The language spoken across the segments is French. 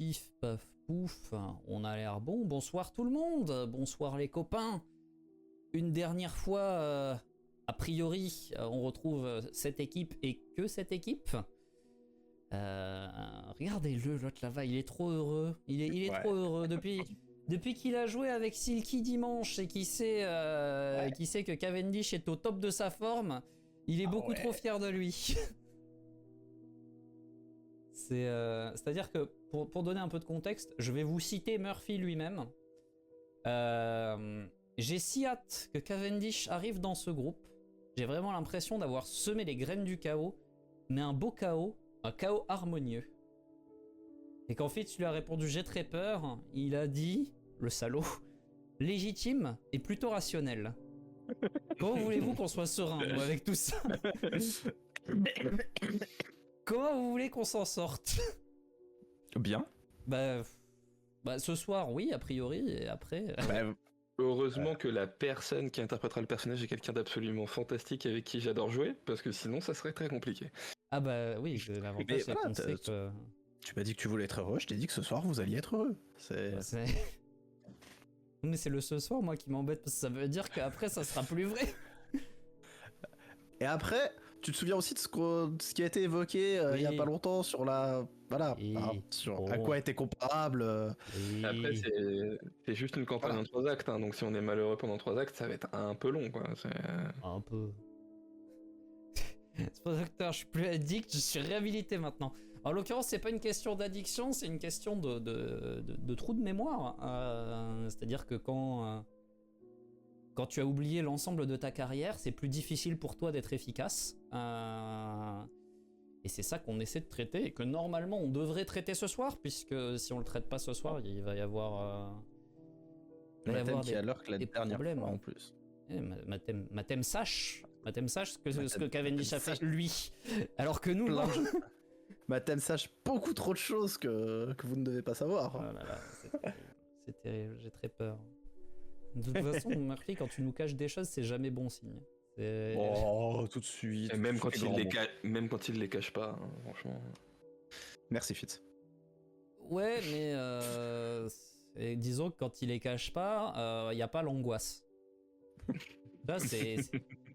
pif, paf, pouf, on a l'air bon. Bonsoir tout le monde, bonsoir les copains. Une dernière fois, a priori, on retrouve cette équipe et que cette équipe. Regardez-le, l'autre là-bas, il est trop heureux. Il est trop heureux depuis qu'il a joué avec Silky dimanche et qu'il sait que Cavendish est au top de sa forme. Il est beaucoup trop fier de lui. C'est-à-dire que, pour donner un peu de contexte, je vais vous citer Murphy lui-même. J'ai si hâte que Cavendish arrive dans ce groupe. J'ai vraiment l'impression d'avoir semé les graines du chaos, mais un beau chaos, un chaos harmonieux. Et quand Fitz lui a répondu « j'ai très peur », il a dit, le salaud, « légitime et plutôt rationnel ». Comment voulez-vous qu'on soit serein, nous, avec tout ça? Comment vous voulez qu'on s'en sorte? Bien. Bah, ce soir, oui, a priori, et après... Heureusement que la personne qui interprétera le personnage est quelqu'un d'absolument fantastique avec qui j'adore jouer, parce que sinon ça serait très compliqué. Ah bah oui, l'avantage c'est qu'on sait que... Tu m'as dit que tu voulais être heureux, je t'ai dit que ce soir vous alliez être heureux. Mais c'est le ce soir, moi, qui m'embête, parce que ça veut dire qu'après ça sera plus vrai. Et après, tu te souviens aussi de ce qui a été évoqué il y a pas longtemps sur la... Voilà, à quoi était comparable. Après, c'est juste une campagne en 3 actes, hein, donc si on est malheureux pendant 3 actes, ça va être un peu long, quoi. Un peu. C'est pas docteur, je suis plus addict, je suis réhabilité maintenant. En l'occurrence, c'est pas une question d'addiction, c'est une question de trou de mémoire. C'est-à-dire que quand tu as oublié l'ensemble de ta carrière, c'est plus difficile pour toi d'être efficace. Et c'est ça qu'on essaie de traiter et que normalement on devrait traiter ce soir, puisque si on le traite pas ce soir, il va y avoir... Mathème qui a l'heure que la dernière problèmes fois en plus. Mathème sache ce que Cavendish a fait lui, alors que nous... Mathème sache beaucoup trop de choses que vous ne devez pas savoir. Oh là là, c'est terrible, j'ai très peur. De toute façon, Murphy, quand tu nous caches des choses, c'est jamais bon signe. Oh, tout de suite. Et même quand il les cache pas, hein, franchement. Merci Fitz. Ouais, mais disons que quand il les cache pas, il n'y a pas l'angoisse. Là, c'est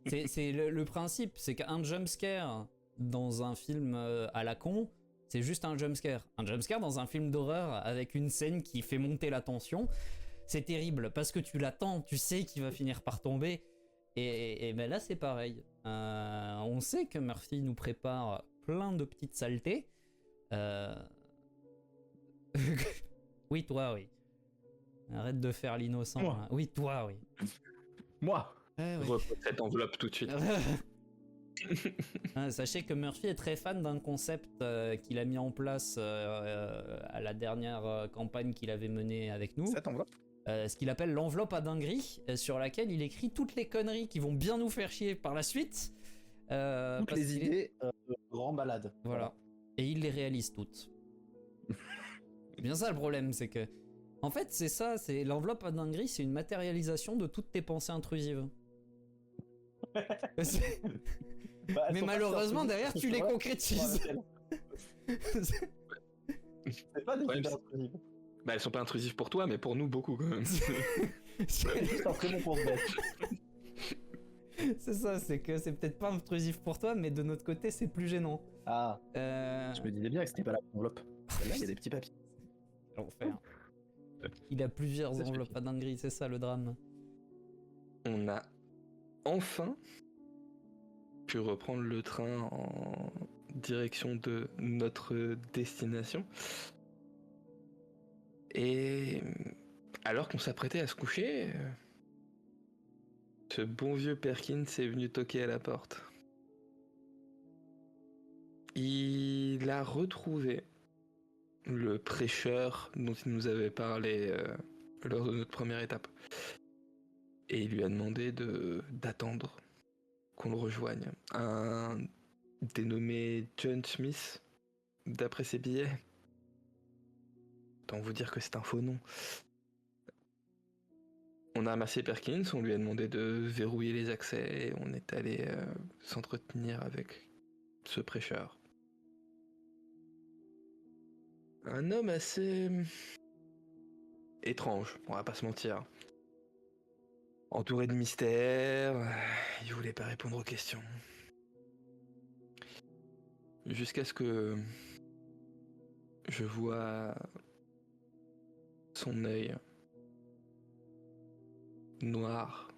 le principe, c'est qu'un jumpscare dans un film à la con, c'est juste un jumpscare. Un jumpscare dans un film d'horreur avec une scène qui fait monter la tension, c'est terrible parce que tu l'attends, tu sais qu'il va finir par tomber. Et ben là, c'est pareil. On sait que Murphy nous prépare plein de petites saletés. Oui, toi, oui. Arrête de faire l'innocent. Hein. Oui, toi, oui. Moi. Repose cette enveloppe tout de suite. Sachez que Murphy est très fan d'un concept qu'il a mis en place à la dernière campagne qu'il avait menée avec nous. Cette enveloppe. Ce qu'il appelle l'enveloppe à dinguerie, sur laquelle il écrit toutes les conneries qui vont bien nous faire chier par la suite. Toutes les idées grand malade. Voilà. Et il les réalise toutes. C'est bien ça le problème, c'est que... En fait, c'est ça, c'est l'enveloppe à dinguerie, c'est une matérialisation de toutes tes pensées intrusives. Mais malheureusement, derrière, tu les concrétises. C'est pas des idées intrusives. Bah, elles sont pas intrusives pour toi, mais pour nous, beaucoup quand même. C'est juste un prénom pour se mettre. C'est ça, c'est que c'est peut-être pas intrusif pour toi, mais de notre côté, c'est plus gênant. Ah. Je me disais bien que c'était pas la enveloppe. Là, il y a des petits papiers. L'enfer. Il a plusieurs enveloppes à dinguerie, c'est ça le drame. On a enfin pu reprendre le train en direction de notre destination. Et alors qu'on s'apprêtait à se coucher, ce bon vieux Perkins est venu toquer à la porte. Il a retrouvé le prêcheur dont il nous avait parlé lors de notre première étape. Et il lui a demandé d'attendre qu'on le rejoigne. Un dénommé John Smith, d'après ses billets. Autant vous dire que c'est un faux nom. On a amassé Perkins, on lui a demandé de verrouiller les accès et on est allé s'entretenir avec ce prêcheur. Un homme assez étrange, on va pas se mentir. Entouré de mystères, il voulait pas répondre aux questions. Jusqu'à ce que je vois son œil noir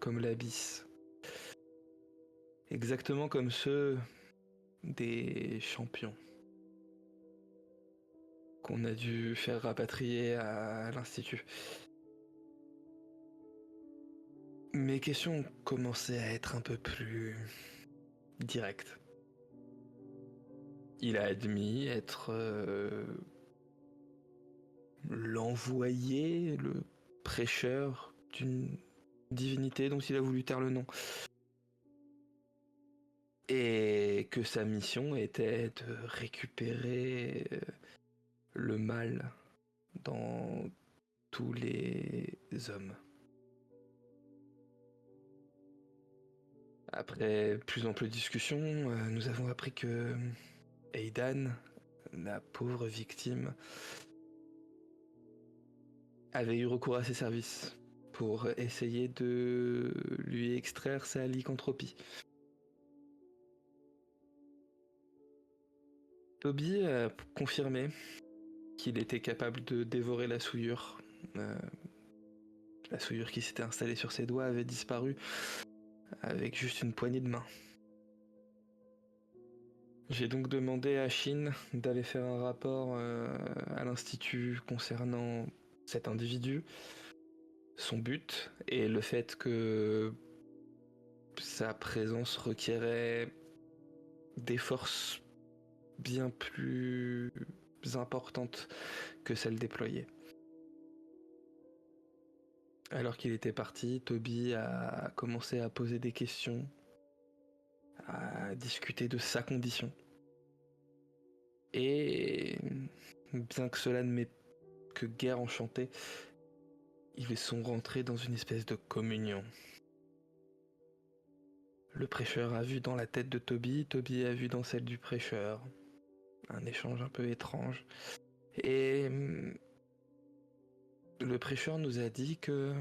comme l'abysse, exactement comme ceux des champions qu'on a dû faire rapatrier à l'Institut. Mes questions commençaient à être un peu plus directes. Il a admis être l'envoyé, le prêcheur d'une divinité dont il a voulu taire le nom. Et que sa mission était de récupérer le mal dans tous les hommes. Après plus ample discussion, nous avons appris que Aidan, la pauvre victime, avait eu recours à ses services pour essayer de lui extraire sa lycanthropie. Toby a confirmé qu'il était capable de dévorer la souillure. La souillure qui s'était installée sur ses doigts avait disparu avec juste une poignée de main. J'ai donc demandé à Shin d'aller faire un rapport à l'Institut concernant cet individu, son but et le fait que sa présence requérait des forces bien plus importantes que celles déployées. Alors qu'il était parti, Toby a commencé à poser des questions, à discuter de sa condition. Et bien que cela ne m'ait que guère enchanté, ils sont rentrés dans une espèce de communion. Le prêcheur a vu dans la tête de Toby, Toby a vu dans celle du prêcheur. Un échange un peu étrange. Et le prêcheur nous a dit que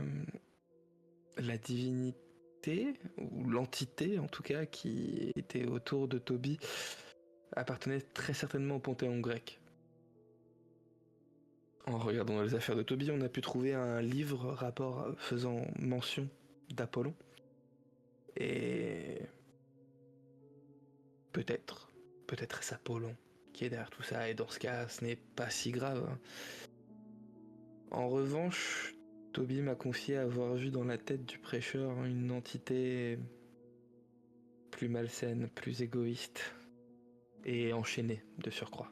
la divinité, ou l'entité en tout cas, qui était autour de Toby, appartenait très certainement au panthéon grec. En regardant les affaires de Toby, on a pu trouver un livre rapport faisant mention d'Apollon. Et peut-être est-ce Apollon qui est derrière tout ça, et dans ce cas, ce n'est pas si grave. En revanche, Toby m'a confié avoir vu dans la tête du prêcheur une entité plus malsaine, plus égoïste, et enchaînée de surcroît.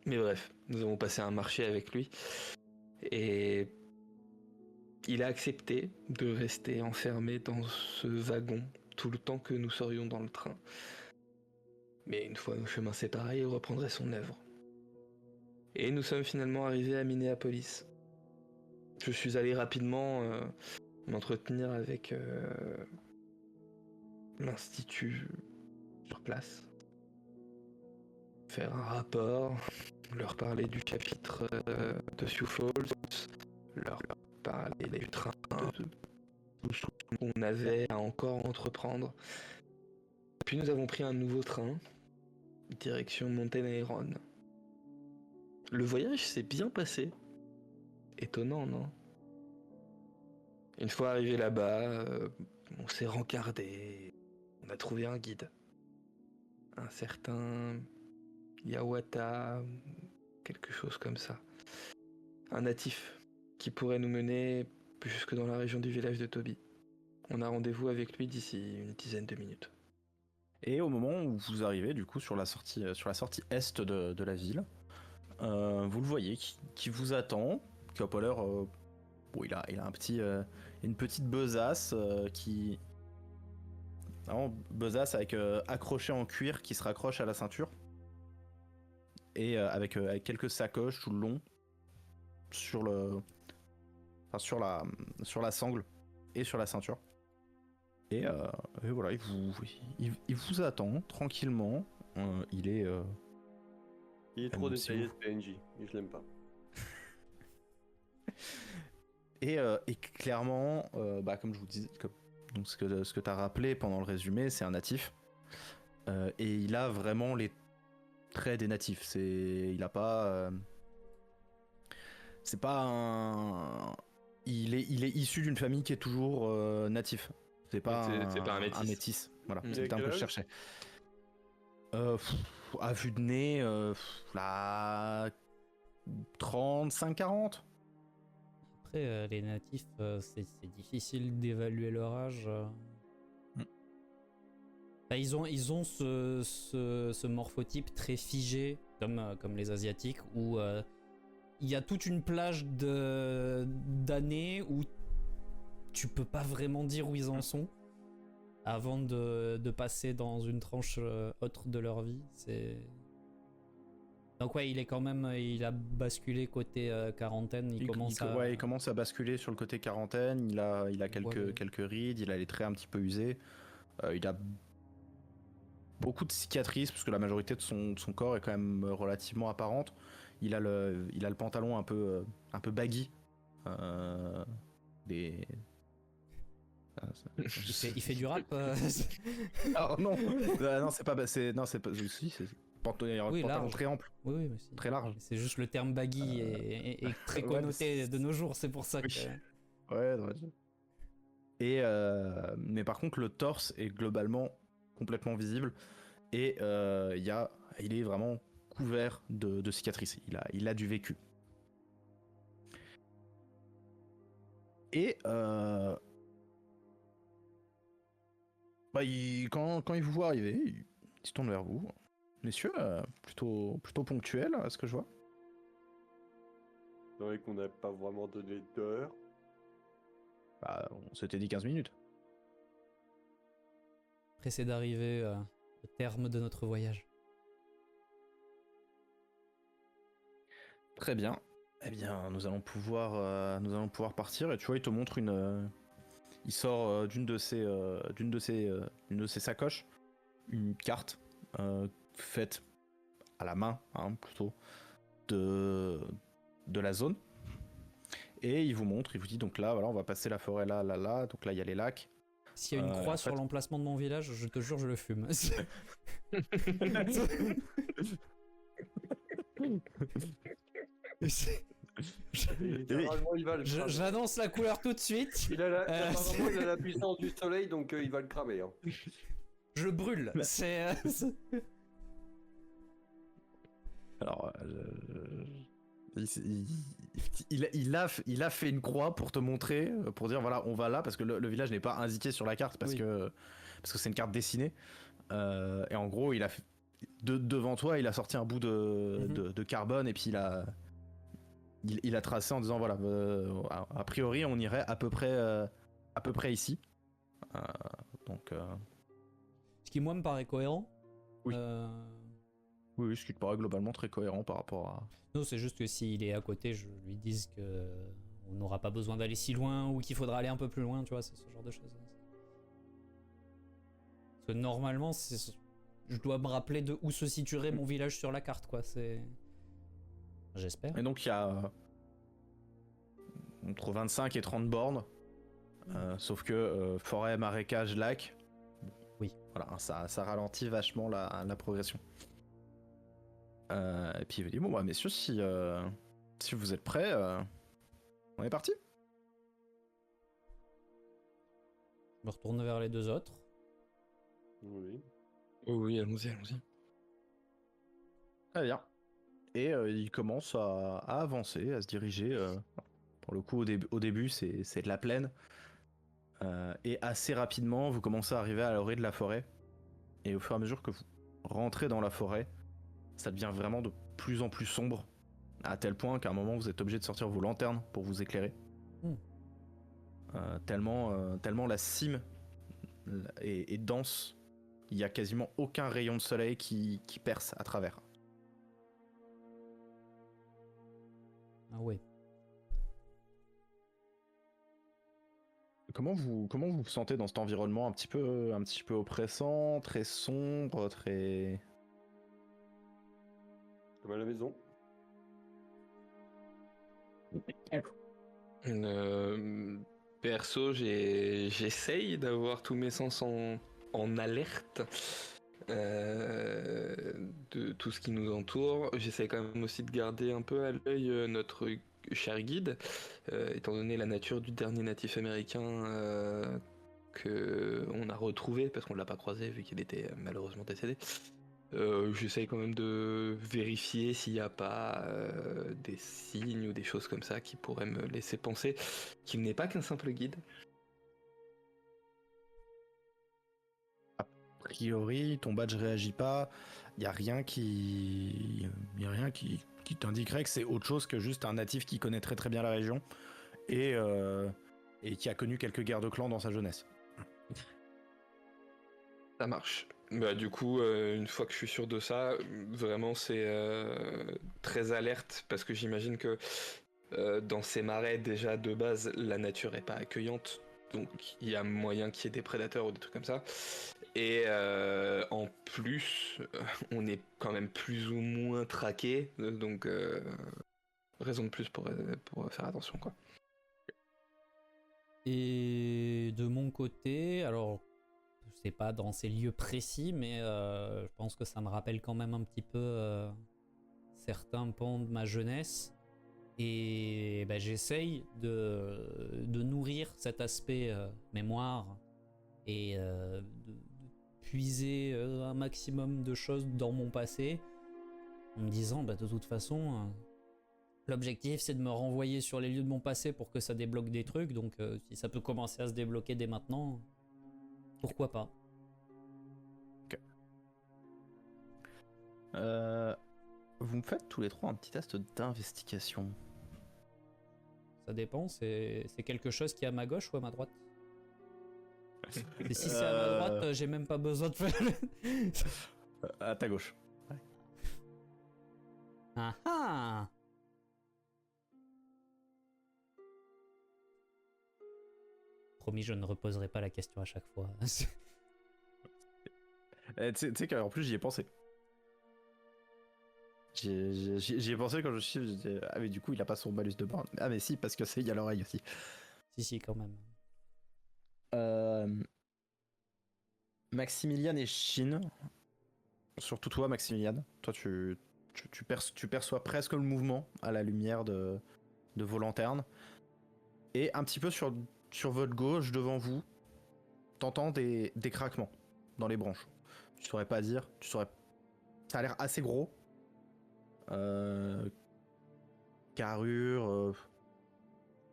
Mais bref, nous avons passé un marché avec lui, et il a accepté de rester enfermé dans ce wagon tout le temps que nous serions dans le train. Mais une fois nos chemins séparés, il reprendrait son œuvre. Et nous sommes finalement arrivés à Minneapolis. Je suis allé rapidement m'entretenir avec l'institut sur place, faire un rapport, leur parler du chapitre de Sioux Falls, leur parler du train qu'on avait à encore entreprendre. Puis nous avons pris un nouveau train, direction Mountain Iron. Le voyage s'est bien passé. Étonnant, non? Une fois arrivé là-bas, on s'est rencardé. On a trouvé un guide. Un certain Yawata, quelque chose comme ça. Un natif qui pourrait nous mener jusque dans la région du village de Toby. On a rendez-vous avec lui d'ici une dizaine de minutes. Et au moment où vous arrivez du coup sur la sortie est de la ville, vous le voyez qui vous attend, qui a pas l'air... bon, il a une petite besace qui... Vraiment besace avec accroché en cuir qui se raccroche à la ceinture. Et avec quelques sacoches tout le long sur la sangle et sur la ceinture. Et voilà, il vous attend tranquillement. il est... Il est trop si détaillé vous- ce PNJ, et je l'aime pas. Et clairement, comme je vous disais, donc ce que tu as rappelé pendant le résumé, c'est un natif. Et il a vraiment les traits des natifs. Il a pas... c'est pas un... Il est issu d'une famille qui est toujours natif. C'est pas, C'est pas un métis. métis. Voilà, Mm. c'est le terme que je cherchais. À vue de nez, la 35-40. Après, les natifs, c'est difficile d'évaluer leur âge. Bah, ils ont ce morphotype très figé, comme les Asiatiques, où il y a toute une plage d'années où tu peux pas vraiment dire où ils en sont avant de passer dans une tranche autre de leur vie. Donc ouais, il a basculé côté quarantaine. Il commence à basculer sur le côté quarantaine. Il a quelques rides, il a les traits un petit peu usés. Il a beaucoup de cicatrices parce que la majorité de son corps est quand même relativement apparente. Il a le pantalon un peu baggy. Il fait du rap. Ah non, non c'est pas si, c'est pantalon large. très ample, Oui, mais si. très large. C'est juste le terme baggy est très connoté de nos jours, c'est pour ça que. Ouais. Et mais par contre le torse est globalement complètement visible et il est vraiment couvert de cicatrices. Il a du vécu. Et quand il vous voit arriver, il se tourne vers vous. Messieurs, plutôt ponctuel, à ce que je vois. C'est vrai qu'on n'a pas vraiment donné d'heure. Bah, on s'était dit 15 minutes. Pressé d'arriver au terme de notre voyage. Très bien. Eh bien, nous allons pouvoir partir. Et tu vois, il te montre il sort d'une de ses sacoches une carte faite à la main, plutôt de la zone. Et il vous dit donc là, voilà, on va passer la forêt là. Donc là, il y a les lacs. S'il y a une croix sur l'emplacement de mon village, je te jure, je le fume. Généralement, il va le cramer. J'annonce la couleur tout de suite. Apparemment, il a la puissance du soleil, donc il va le cramer. Hein. Je brûle. Alors, il a fait une croix pour te montrer, pour dire voilà, on va là, parce que le village n'est pas indiqué sur la carte, parce que c'est une carte dessinée. Et en gros, il a fait, devant toi, il a sorti un bout de carbone, et puis il a tracé en disant voilà, a priori, on irait à peu près ici. Donc. Ce qui moi me paraît cohérent. Oui. Oui, ce qui te paraît globalement très cohérent par rapport à... Non, c'est juste que s'il est à côté, je lui dise que on n'aura pas besoin d'aller si loin ou qu'il faudra aller un peu plus loin, tu vois, c'est ce genre de choses. Parce que normalement, je dois me rappeler de où se situerait mon village sur la carte, quoi. J'espère. Et donc il y a entre 25 et 30 bornes, sauf que forêt, marécage, lac. Oui. Voilà, ça ralentit vachement la progression. Et puis il veut dire bon bah messieurs, si vous êtes prêts, on est parti. Je me retourne vers les deux autres. Oui. Oh oui, allons-y. Très bien. Et il commence à avancer, à se diriger. Pour le coup, au début, c'est de la plaine. Et assez rapidement, vous commencez à arriver à l'orée de la forêt. Et au fur et à mesure que vous rentrez dans la forêt, ça devient vraiment de plus en plus sombre. À tel point qu'à un moment, vous êtes obligé de sortir vos lanternes pour vous éclairer. Tellement la cime est dense. Il n'y a quasiment aucun rayon de soleil qui perce à travers. Ah ouais. Comment vous vous sentez dans cet environnement un petit peu oppressant, très sombre, très... Comme à la maison. Perso, j'essaye d'avoir tous mes sens en alerte de tout ce qui nous entoure. J'essaie quand même aussi de garder un peu à l'œil notre cher guide, étant donné la nature du dernier natif américain que on a retrouvé, parce qu'on ne l'a pas croisé vu qu'il était malheureusement décédé. J'essaye quand même de vérifier s'il n'y a pas des signes ou des choses comme ça qui pourraient me laisser penser qu'il n'est pas qu'un simple guide. A priori, ton badge réagit pas. Il y a rien qui t'indiquerait que c'est autre chose que juste un natif qui connaît très très bien la région et qui a connu quelques guerres de clans dans sa jeunesse. Ça marche. Bah, du coup, une fois que je suis sûr de ça, vraiment c'est très alerte parce que j'imagine que dans ces marais, déjà de base, la nature est pas accueillante, donc il y a moyen qu'il y ait des prédateurs ou des trucs comme ça. Et en plus, on est quand même plus ou moins traqué, donc raison de plus pour faire attention, quoi. Et de mon côté, alors c'est pas dans ces lieux précis, mais je pense que ça me rappelle quand même un petit peu certains pans de ma jeunesse. Et bah, j'essaye de nourrir cet aspect mémoire et de puiser un maximum de choses dans mon passé en me disant bah, de toute façon l'objectif c'est de me renvoyer sur les lieux de mon passé pour que ça débloque des trucs, donc si ça peut commencer à se débloquer dès maintenant, pourquoi pas. Vous me faites tous les trois un petit test d'investigation. Ça dépend, c'est quelque chose qui est à ma gauche ou à ma droite. Et si c'est à ma droite, j'ai même pas besoin de faire À ta gauche. Ah ah. Promis, je ne reposerai pas la question à chaque fois. Tu sais qu'en plus j'y ai pensé. J'y ai pensé quand je suis. Ah mais du coup il a pas son malus de borne. Ah mais si parce que c'est il y a l'oreille aussi. Si, quand même. Maximilian et Shin. Surtout toi Maximilian. Toi tu perçois presque le mouvement à la lumière de vos lanternes. Et un petit peu sur votre gauche devant vous, t'entends des craquements dans les branches. Tu saurais pas dire. Ça a l'air assez gros. Carrure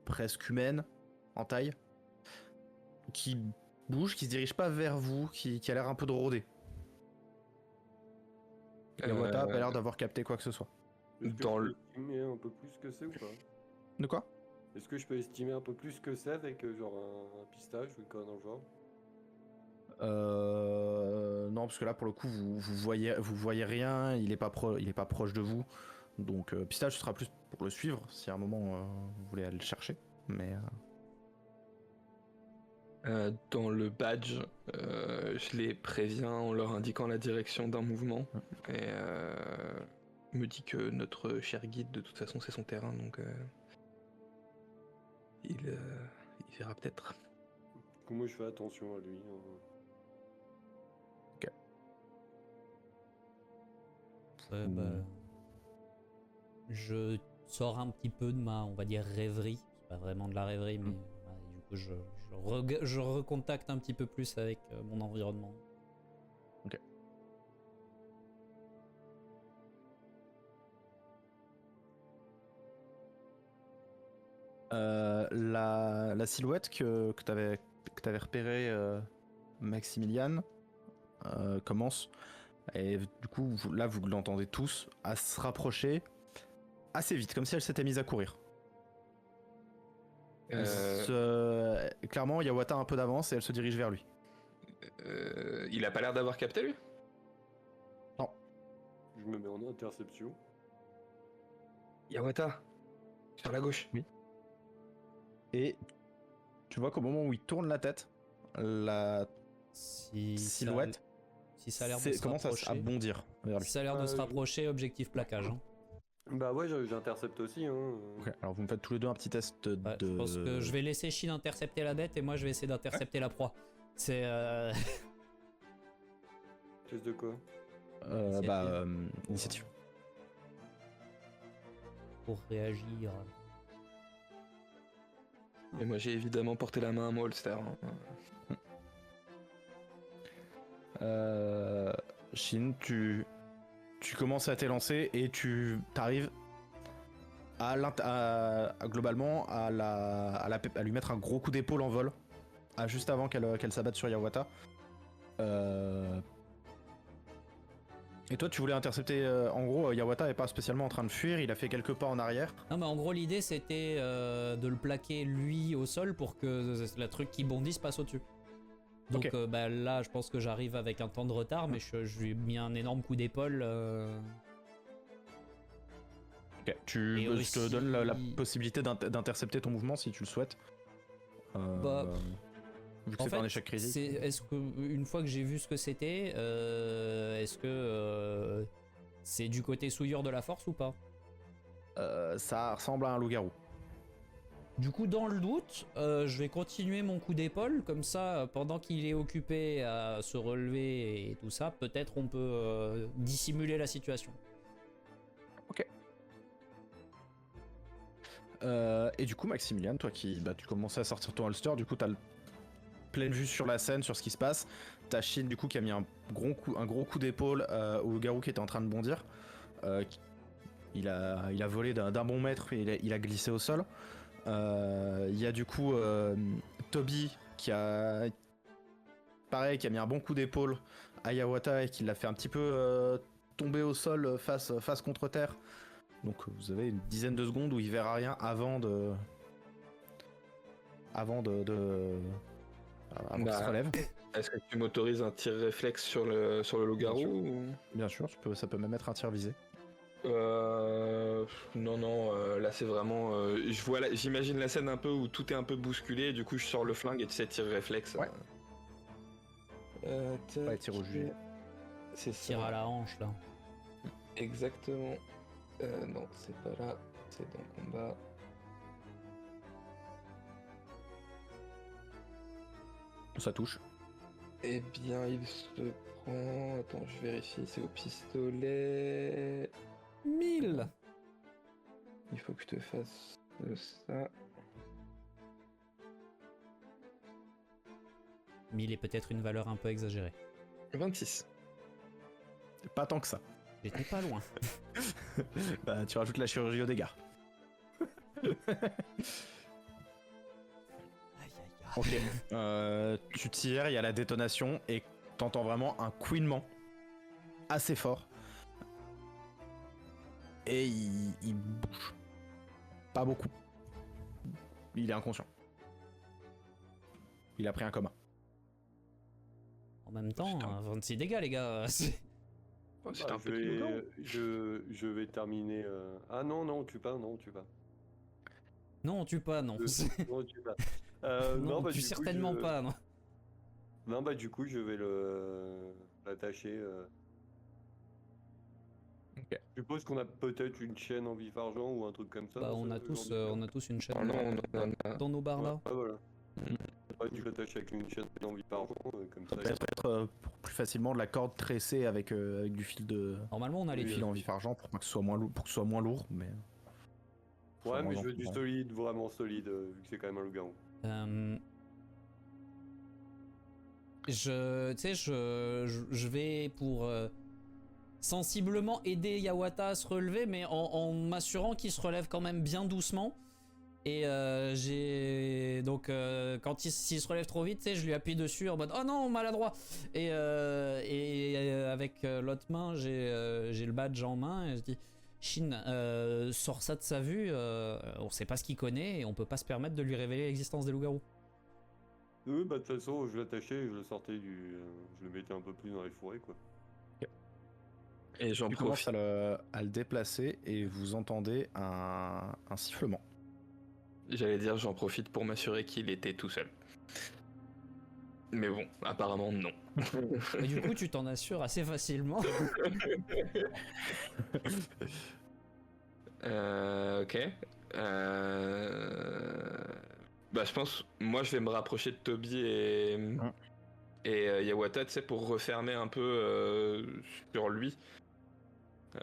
presque humaine en taille, qui bouge, qui se dirige pas vers vous, qui a l'air un peu de rôder. Yawata a pas l'air d'avoir capté quoi que ce soit. Est-ce que Dans je le- peux estimer un peu plus que c'est ou pas? De quoi? Est-ce que je peux estimer un peu plus que c'est avec genre un pistache ou quoi dans le genre? Non, parce que là pour le coup vous voyez rien, il est pas proche de vous. Donc Pistache ce sera plus pour le suivre si à un moment vous voulez aller le chercher. Mais Dans le badge, je les préviens en leur indiquant la direction d'un mouvement et me dit que notre cher guide, de toute façon, c'est son terrain, donc il verra peut-être. Du coup, moi je fais attention à lui. Ouais, bah, je sors un petit peu de ma, on va dire, rêverie. C'est pas vraiment de la rêverie, mais du coup, je recontacte un petit peu plus avec mon environnement. Ok. La silhouette que t'avais repérée, Maximilian, commence, et du coup là vous l'entendez tous, à se rapprocher assez vite, comme si elle s'était mise à courir. Clairement Yawata a un peu d'avance et elle se dirige vers lui. Il a pas l'air d'avoir capté, lui? Je me mets en interception. Yawata, sur la gauche. Oui. Et tu vois qu'au moment où il tourne la tête, la Si silhouette Si ça a l'air de se Comment ça rapprocher. à bondir vers lui. Si ça a l'air de se rapprocher, objectif plaquage. Hein. Bah ouais, j'intercepte aussi. Hein. Ok, alors vous me faites tous les deux un petit test Ouais, de. Je pense que je vais laisser Shin intercepter la bête et moi je vais essayer d'intercepter la proie. C'est. Test de quoi? Initiative. Pour réagir. Et moi j'ai évidemment porté la main à mon holster. Shin, tu commences à t'élancer et tu t'arrives globalement à lui mettre un gros coup d'épaule en vol, juste avant qu'elle s'abatte sur Yawata. Et toi, tu voulais intercepter. En gros, Yawata est pas spécialement en train de fuir, il a fait quelques pas en arrière. Non, mais en gros, l'idée c'était de le plaquer lui au sol pour que le truc qui bondisse passe au-dessus. Donc Ok. Là, je pense que j'arrive avec un temps de retard, mais je lui ai mis un énorme coup d'épaule. Ok. Et Je aussi- te donne la possibilité d'intercepter ton mouvement si tu le souhaites. Bah, vu que En c'est pas un fait, échec critique. est-ce que une fois que j'ai vu ce que c'était, est-ce que c'est du côté souillure de la force ou pas? Ça ressemble à un loup-garou. Du coup, dans le doute, je vais continuer mon coup d'épaule, comme ça, pendant qu'il est occupé à se relever et tout ça, peut-être on peut dissimuler la situation. Et du coup, Maximilian, toi tu commençais à sortir ton holster, du coup t'as pleine vue sur la scène, sur ce qui se passe. T'as Shin du coup qui a mis un gros coup d'épaule au loup-garou qui était en train de bondir. Il a volé d'un bon mètre et il a glissé au sol. Il y a du coup Toby qui a mis un bon coup d'épaule à Yawata et qui l'a fait un petit peu tomber au sol face contre terre. Donc vous avez une dizaine de secondes où il verra rien avant qu'il se relève. Est-ce que tu m'autorises un tir réflexe sur le loup-garou ou... Bien sûr, ça peut même être un tir visé. Non, là c'est vraiment... j'imagine la scène un peu où tout est un peu bousculé, du coup je sors le flingue et tu sais, tir réflexe. Ouais. Tac. Tir au juillet. C'est ça. Tire à la hanche là. Exactement. Non, c'est pas là, c'est dans le combat. Ça touche. Eh bien, il se prend... Attends, je vérifie, c'est au pistolet... 1000. Il faut que je te fasse ça. 1000 est peut-être une valeur un peu exagérée. 26. Pas tant que ça. J'étais pas loin. Bah, tu rajoutes la chirurgie aux dégâts. Aïe aïe aïe. Ok. Tu tires, il y a la détonation et t'entends vraiment un couinement assez fort. Et il bouge. Pas beaucoup. Il est inconscient. Il a pris un coma. En même temps, Putain. 26 dégâts les gars. Oh, c'est Bah, un petit loup-garou. je vais terminer. Ah non, tue pas, non, tue pas. Non, on tue pas, non. Non, tue pas. Non, bah, tue du coup, certainement pas, non. Non, bah du coup, je vais l'attacher. Ok. Je suppose qu'on a peut-être une chaîne en vif-argent ou un truc comme ça. Bah, dans on ce a genre tous, de cas. on a tous une chaîne Oh non, non, non. dans nos barres là. Ouais, voilà. Ouais, tu l'attaches avec une chaîne en vif-argent, comme Ça ça. peut être plus facilement de la corde tressée avec du fil de Normalement, on a les du deux. fil en vif argent pour que ce soit moins lourd, mais. Ouais, mais je veux Moins du encombrant. solide, vraiment solide, vu que c'est quand même un loup-garou. Tu sais, je vais pour sensiblement aider Yawata à se relever, mais en m'assurant qu'il se relève quand même bien doucement. Et j'ai donc quand s'il se relève trop vite, tu sais, je lui appuie dessus en mode oh non maladroit. Et avec l'autre main, j'ai le badge en main et je dis Shin, sors ça de sa vue. On sait pas ce qu'il connaît et on peut pas se permettre de lui révéler l'existence des loups-garous. Oui, bah de toute façon, je l'attachais, je le sortais je le mettais un peu plus dans les forêts, quoi. Et j'en Tu commences profite. à le déplacer et vous entendez un sifflement. J'allais dire, j'en profite pour m'assurer qu'il était tout seul. Mais bon, apparemment non. Et du coup, tu t'en assures assez facilement. Ok. Bah, je pense, moi, je vais me rapprocher de Toby et Yawata, tu sais, pour refermer un peu sur lui,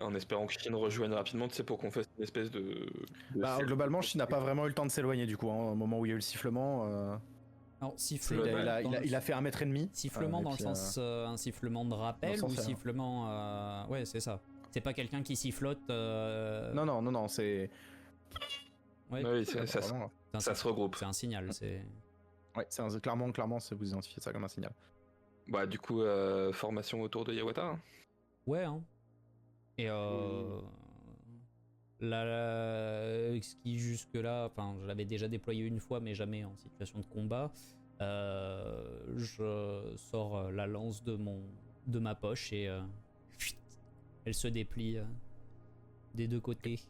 en espérant que Shin rejoigne rapidement, tu sais, pour qu'on fasse une espèce de Bah, cercle. globalement, Shin n'a pas vraiment eu le temps de s'éloigner du coup, hein, au moment où il y a eu le sifflement. Alors, Il a fait 1 m et demi. Sifflement et dans le puis, sens un sifflement de rappel Dans le ou sens, sifflement. Ouais, c'est ça. C'est pas quelqu'un qui sifflote. Non, c'est. Ouais, Oui, c'est ça vraiment- se regroupe. c'est un signal. C'est. Ouais, clairement, vous identifiez ça comme un signal. Bah, du coup, formation autour de Yawata. Hein. Ouais, hein. Et ce qui jusque-là, enfin, je l'avais déjà déployé une fois, mais jamais en situation de combat. Je sors la lance de ma poche et elle se déplie des deux côtés.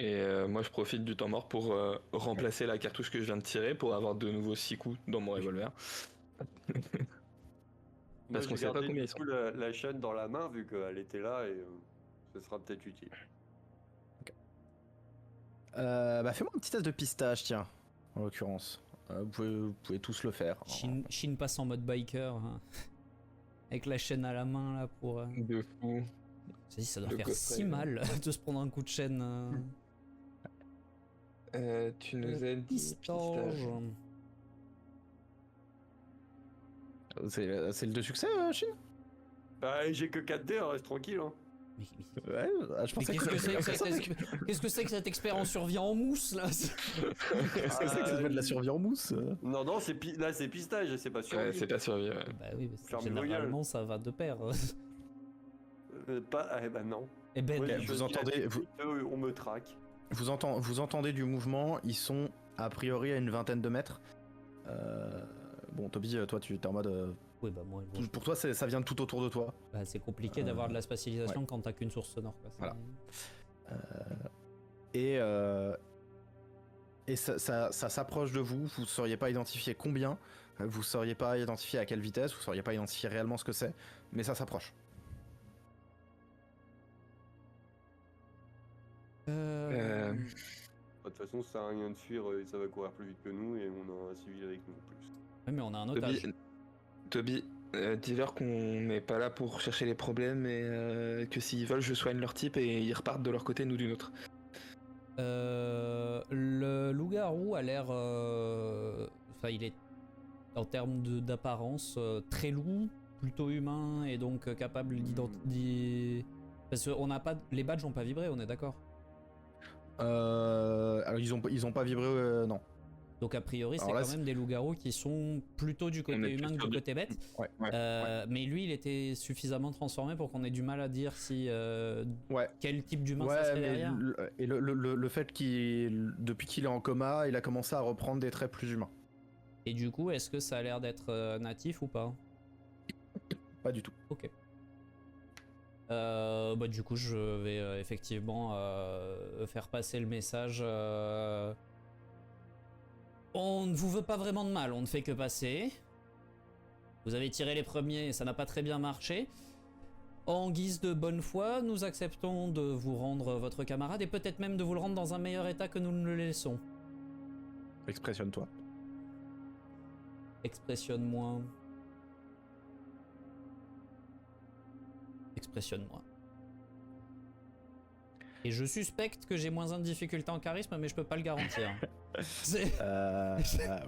Et moi, je profite du temps mort pour remplacer la cartouche que je viens de tirer pour avoir de nouveau 6 coups dans mon revolver. Moi, Parce qu'on j'ai sait pas gardé combien du ils sont. coup la chaîne dans la main vu qu'elle était là et ce sera peut-être utile. Bah, fais-moi un petit test de pistage, tiens, en l'occurrence. Vous pouvez tous le faire. Shin passe en mode biker, hein, avec la chaîne à la main là pour. De fou. Ça doit Le faire coffret, si là. mal de se prendre un coup de chaîne. Tu nous as dit pistage. C'est le de succès, Shin? Bah, j'ai que 4 dés, reste tranquille. Hein. Ouais, je Mais pensais qu'est-ce que c'est que cette expérience survie en mousse là? Qu'est-ce que c'est que ça de la survie en mousse? Non, là c'est pistage, c'est pas sûr. Ouais, c'est pas survie. Ouais. Bah oui, parce que Ferme vos généralement ça va de pair. Eh ben non. Eh ben, Ouais, non. j'ai vous choisi la entendez- technique, on me traque. Vous entendez du mouvement, ils sont a priori à une vingtaine de mètres. Bon, Toby, toi, tu es en mode. Oui, bah moi, bon, Pour toi, ça vient de tout autour de toi. bah, c'est compliqué d'avoir de la spatialisation quand t'as qu'une source sonore. Quoi. Voilà. Et ça s'approche de vous. Vous ne sauriez pas identifier combien. Vous ne sauriez pas identifier à quelle vitesse. Vous ne sauriez pas identifier réellement ce que c'est. Mais ça s'approche. De toute façon, ça sert à rien de fuir et ça va courir plus vite que nous et on a un civil avec nous en plus. Oui, mais on a un otage. Toby, dis-leur qu'on n'est pas là pour chercher les problèmes et que s'ils veulent, je soigne leur type et ils repartent de leur côté, nous du nôtre. Le loup-garou a l'air. Enfin, il est en termes d'apparence très loup, plutôt humain et donc capable d'identifier. Parce que les badges n'ont pas vibré, on est d'accord. Alors ils ont pas vibré, non. Donc a priori, c'est Alors là, quand même des loups-garous qui sont plutôt du côté humain que du côté bête. Ouais. Mais lui, il était suffisamment transformé pour qu'on ait du mal à dire si quel type d'humain ça Ouais, serait mais derrière. le fait depuis qu'il est en coma, il a commencé à reprendre des traits plus humains. Et du coup, est-ce que ça a l'air d'être natif ou pas? Pas du tout. Ok. Bah du coup, je vais effectivement faire passer le message. On ne vous veut pas vraiment de mal, on ne fait que passer. Vous avez tiré les premiers et ça n'a pas très bien marché. En guise de bonne foi, nous acceptons de vous rendre votre camarade et peut-être même de vous le rendre dans un meilleur état que nous ne le laissons. Expressionne-toi. Expressionne-moi. Expressionne-moi. Et je suspecte que j'ai moins de difficulté en charisme, mais je peux pas le garantir.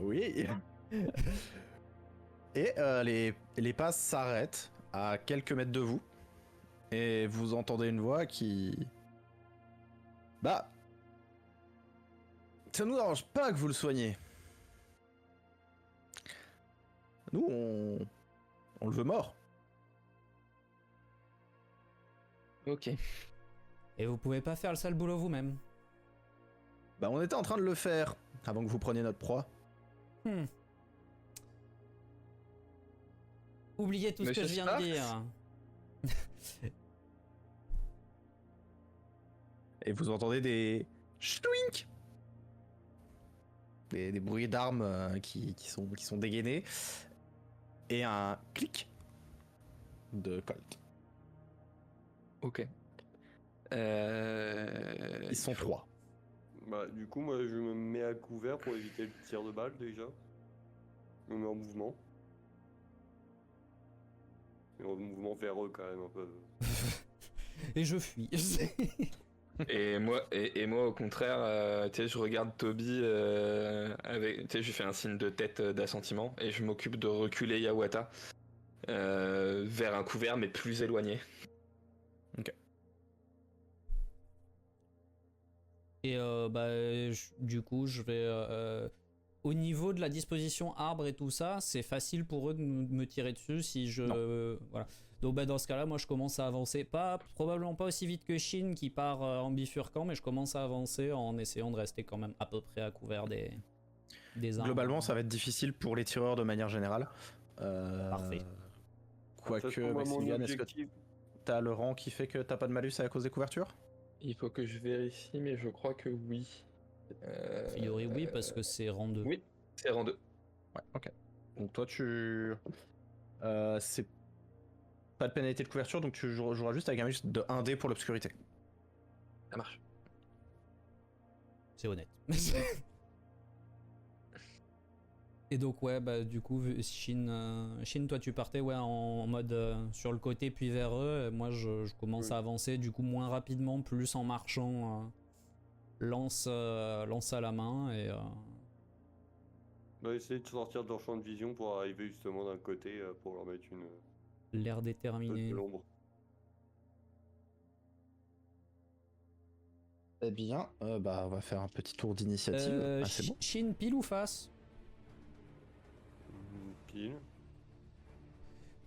Oui. Et les passes s'arrêtent à quelques mètres de vous. Et vous entendez une voix qui... Bah... Ça nous arrange pas que vous le soigniez. Nous, on le veut mort. Ok. Et vous pouvez pas faire le sale boulot vous-même. Bah on était en train de le faire, avant que vous preniez notre proie. Oubliez tout Monsieur ce que je viens Stark de dire. Et vous entendez des... Chouink. des bruits d'armes qui sont dégainés. Et un clic de Colt. Ok. Ils sont 3. Bah, du coup, moi, je me mets à couvert pour éviter le tir de balle déjà. Je me mets en mouvement. Et en mouvement vers eux, quand même, un peu. Et je fuis. Et moi au contraire, tu sais, je regarde Toby avec, tu sais, je lui fais un signe de tête d'assentiment et je m'occupe de reculer Yawata vers un couvert mais plus éloigné. Et du coup, je vais. Au niveau de la disposition arbre et tout ça, c'est facile pour eux de me tirer dessus si je. Voilà. Donc dans ce cas-là, moi je commence à avancer. Probablement pas aussi vite que Shin qui part en bifurquant, mais je commence à avancer en essayant de rester quand même à peu près à couvert des arbres. Globalement, ça va être difficile pour les tireurs de manière générale. Parfait. De toute Quoique, façon, moi, mon Maximilian, est-ce que objectif, t'as le rang qui fait que t'as pas de malus à cause des couvertures? Il faut que je vérifie, mais je crois que oui. A priori, oui, parce que c'est rang 2. Oui, c'est rang 2. Ouais, ok. Donc toi, c'est pas de pénalité de couverture, donc tu joueras juste avec un malus de 1 dé pour l'obscurité. Ça marche. C'est honnête. Et donc ouais, bah du coup, Shin, toi tu partais en mode sur le côté puis vers eux. Et moi je commence à avancer du coup moins rapidement, plus en marchant, lance à la main et bah, essayer de sortir de leur champ de vision pour arriver justement d'un côté pour leur mettre une l'air déterminé. de l'ombre. Eh bien, on va faire un petit tour d'initiative. C'est bon. Shin, pile ou face? Pile.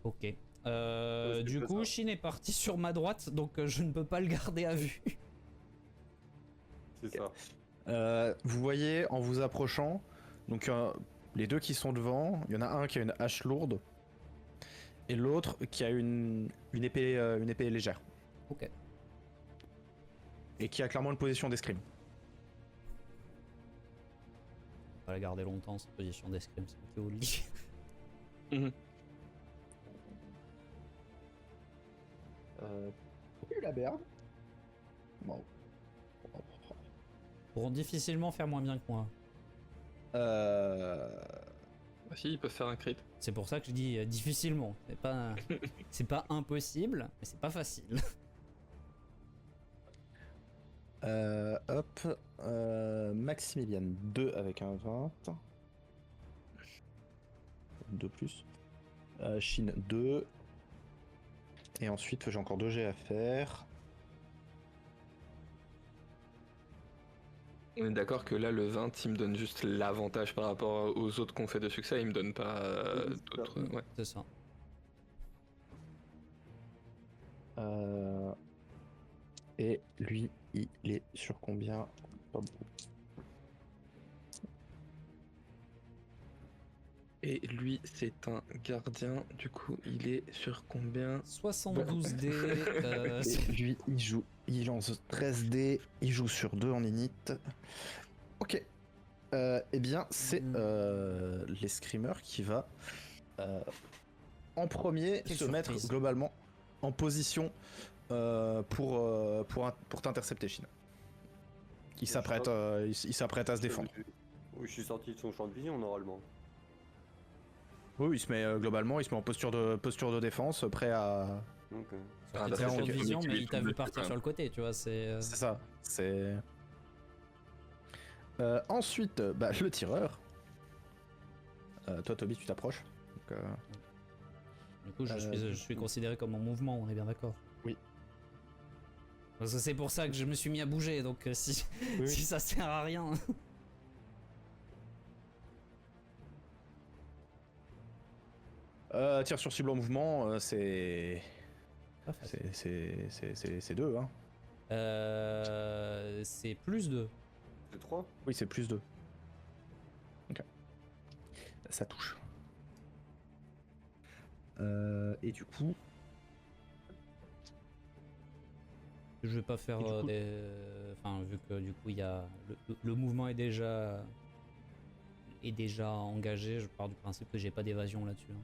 Ok. c'est Du pas coup, ça. Shin est parti sur ma droite, donc je ne peux pas le garder à vue. C'est ça. Vous voyez en vous approchant, donc les deux qui sont devant, il y en a un qui a une hache lourde et l'autre qui a une épée légère Ok. et qui a clairement une position d'escrime. On va la garder longtemps cette position d'escrime, c'est au lit. La berbe. Bon. Pourront difficilement faire moins bien que moi. Bah si, ils peuvent faire un crit. C'est pour ça que je dis difficilement. C'est pas impossible, mais c'est pas facile. Maximilian 2 avec un 20. 2 plus. Chine 2. Et ensuite, j'ai encore 2 G à faire. On est d'accord que là, le 20, il me donne juste l'avantage par rapport aux autres qu'on fait de succès, il me donne pas Oui, c'est d'autres. ça. Ouais. C'est ça. Et lui, il est sur combien? Pas beaucoup. Et lui, c'est un gardien, du coup, il est sur combien? 72 dés. Et lui, il lance 13 dés, il joue sur 2 en init. Ok. Eh bien, c'est l'escrimeur qui va en premier Quelle se mettre surprise. globalement en position pour t'intercepter, Chine. Il s'apprête à se défendre. Oui, je suis sorti de son champ de vision normalement. Oui, il se met globalement, il se met en posture de défense, prêt à. Donc, Ah, Il bah, était c'est en ok. vision, mais il t'a vu Tout partir le sur le côté, tu vois. C'est. C'est ça. C'est. Ensuite, le tireur. Toi, Toby, tu t'approches. Donc, Du coup, je suis considéré comme en mouvement, on est bien d'accord. Oui. Parce que c'est pour ça que je me suis mis à bouger, donc si ça sert à rien. Tir sur cible en mouvement, c'est 2, hein. C'est plus 2. c'est 3. Oui, c'est plus 2. Ok. Ça touche. Et du coup, Je vais pas faire Et du coup- des. Enfin, vu que du coup, il y a. Le mouvement est déjà est déjà engagé, je pars du principe que j'ai pas d'évasion là-dessus. Hein.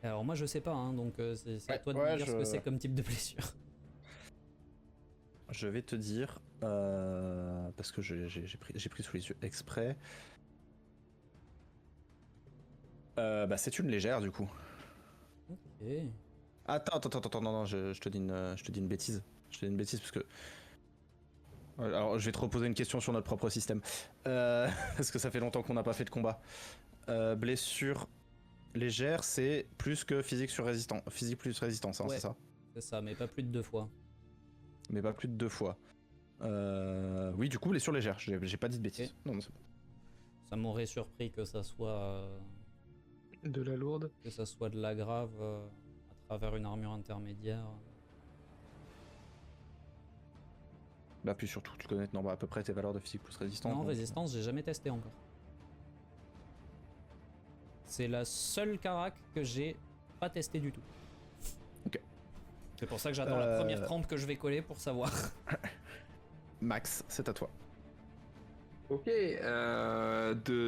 Alors moi je sais pas, hein, donc c'est à toi de me dire ce que c'est comme type de blessure. Je vais te dire, parce que j'ai pris sous les yeux exprès. Bah c'est une légère du coup. Ok. Attends, non, je te dis une bêtise. Je te dis une bêtise parce que... Alors je vais te reposer une question sur notre propre système. Parce que ça fait longtemps qu'on n'a pas fait de combat. Blessure légère, c'est plus que physique sur résistance. Physique plus résistance, hein, Ouais. c'est ça? C'est ça, mais pas plus de 2 fois. Mais pas plus de 2 fois. Oui, du coup, blessure légère, j'ai pas dit de bêtises. Ok. Non, c'est bon. Ça m'aurait surpris que ça soit... De la lourde. que ça soit de la grave à travers une armure intermédiaire. Bah, puis surtout, tu connais à peu près tes valeurs de physique plus résistance. Non, donc, résistance, j'ai jamais testé encore. C'est la seule carac que j'ai pas testé du tout. Ok. C'est pour ça que j'attends la première crampe que je vais coller pour savoir. Max, c'est à toi. Ok,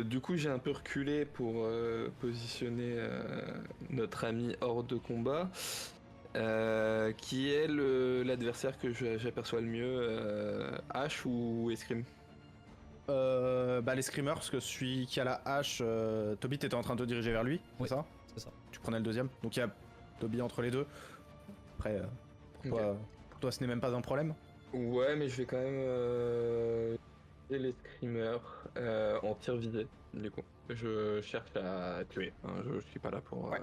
du coup j'ai un peu reculé pour positionner notre ami hors de combat, qui est l'adversaire que j'aperçois le mieux, H ou Escrime? Bah, les screamers, parce que celui qui a la hache, Toby, t'étais en train de te diriger vers lui, Oui. c'est ça? C'est ça. Tu prenais le deuxième, donc il y a Toby entre les deux. Après, pour toi, ce n'est même pas un problème. Ouais, mais je vais quand même viser les screamers en tir visé, du coup. Je cherche à tuer, hein, je suis pas là pour...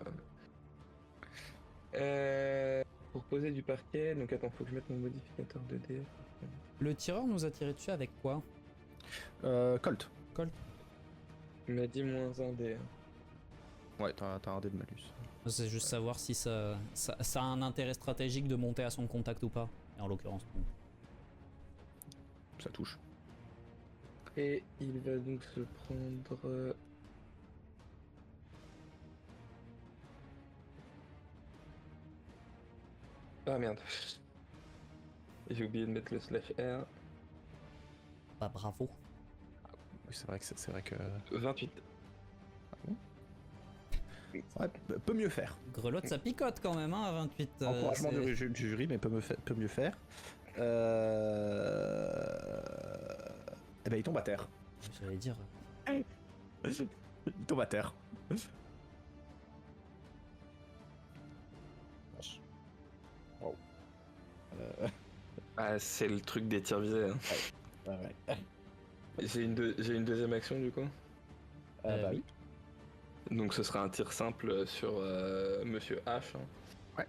pour poser du parquet, donc attends, faut que je mette mon modificateur de dés. Le tireur nous a tiré dessus avec quoi? Colt. Il m'a dit -1 dé. Ouais, t'as un dé de malus. C'est juste savoir si ça a un intérêt stratégique de monter à son contact ou pas. Et en l'occurrence, non. Ça touche. Et il va donc se prendre... Ah merde. J'ai oublié de mettre le /R. Bah bravo. Oui, c'est vrai que... 28. Ouais, peut mieux faire. Grelotte, ça picote quand même, hein, à 28. Encouragement c'est- du jury, mais peut mieux faire. Eh ben, il tombe à terre. J'allais dire... Il tombe à terre. Wow. Ah, c'est le truc des tirs visés. Hein. Ouais. J'ai une deuxième action du coup. Bah oui. Donc ce sera un tir simple sur Monsieur H. Hein. Ouais.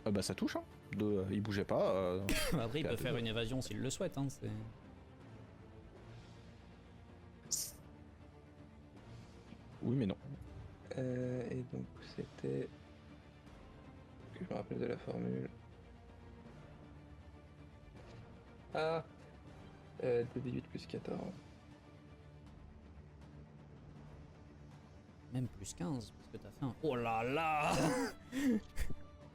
Bah ça touche, hein. Il bougeait pas. Après, il peut faire une évasion s'il le souhaite. Hein, c'est... Oui mais non. Et donc c'était... Que je me rappelle de la formule. Ah, 2d8 plus 14. Même plus 15, parce que t'as fait un... Oh là là.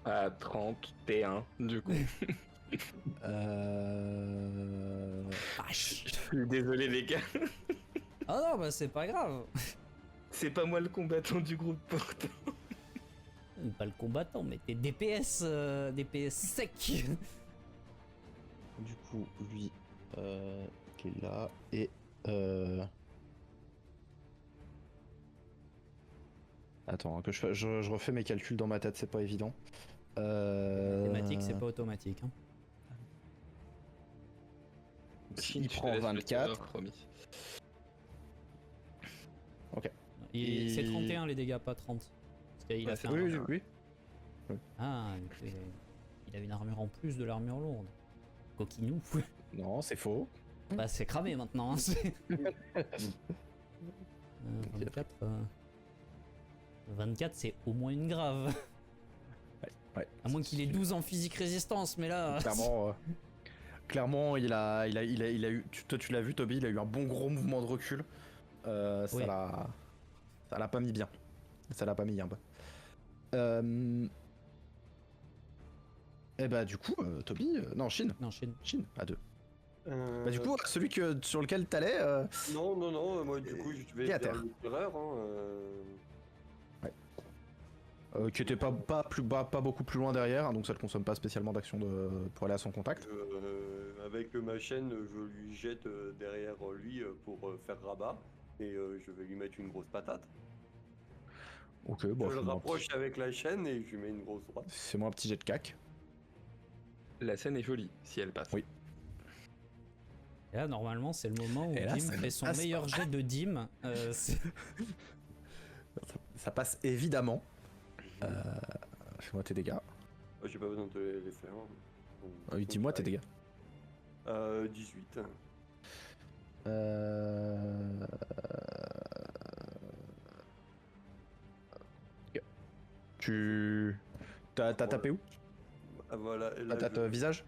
À 31 du coup. Vache. Je suis désolé les gars. Ah non, bah c'est pas grave. C'est pas moi le combattant du groupe pourtant. Pas le combattant, mais t'es DPS, DPS sec. Du coup lui qui est là et attends hein, que je refais mes calculs dans ma tête, c'est pas évident. Thématique, c'est pas automatique. Hein. Il prend 24. Promis. Ok. C'est 31 les dégâts, pas 30. Parce qu'il a fait un... Oui. Ah, il a une armure en plus de l'armure lourde. Coquinou. Non, c'est faux. Bah c'est cramé maintenant. Hein, c'est... 24, 24 c'est au moins une grave. Ouais. À moins qu'il ait 12 en physique résistance, mais là... Clairement, il a eu. Toi, tu l'as vu, Toby, il a eu un bon gros mouvement de recul. Ça Oui. l'a pas mis bien. Ça l'a pas mis bien bas. Et bah, du coup, Toby. Non, Shin. Non, Chine. Shin, à 2. Bah, du coup, celui sur lequel t'allais. Non, moi du coup je il est vais à vers terre. l'éclaireur. Qui était pas beaucoup plus loin derrière, hein, donc ça ne consomme pas spécialement d'action pour aller à son contact. Avec ma chaîne, je lui jette derrière lui pour faire rabat et je vais lui mettre une grosse patate. Ok, bon, je le fais-moi rapproche avec la chaîne et je lui mets une grosse droite. fais-moi un petit jet de cac. La scène est jolie, si elle passe. Oui. Et là, normalement, c'est le moment où Et là, Dim ça ne fait son passe meilleur jet de Dim. Ça passe évidemment. Fais-moi tes dégâts. J'ai pas besoin de te les faire. Donc, Dis-moi tes dégâts. 18. Tu. T'as tapé où? Ah, voilà. Et là, T'as visage?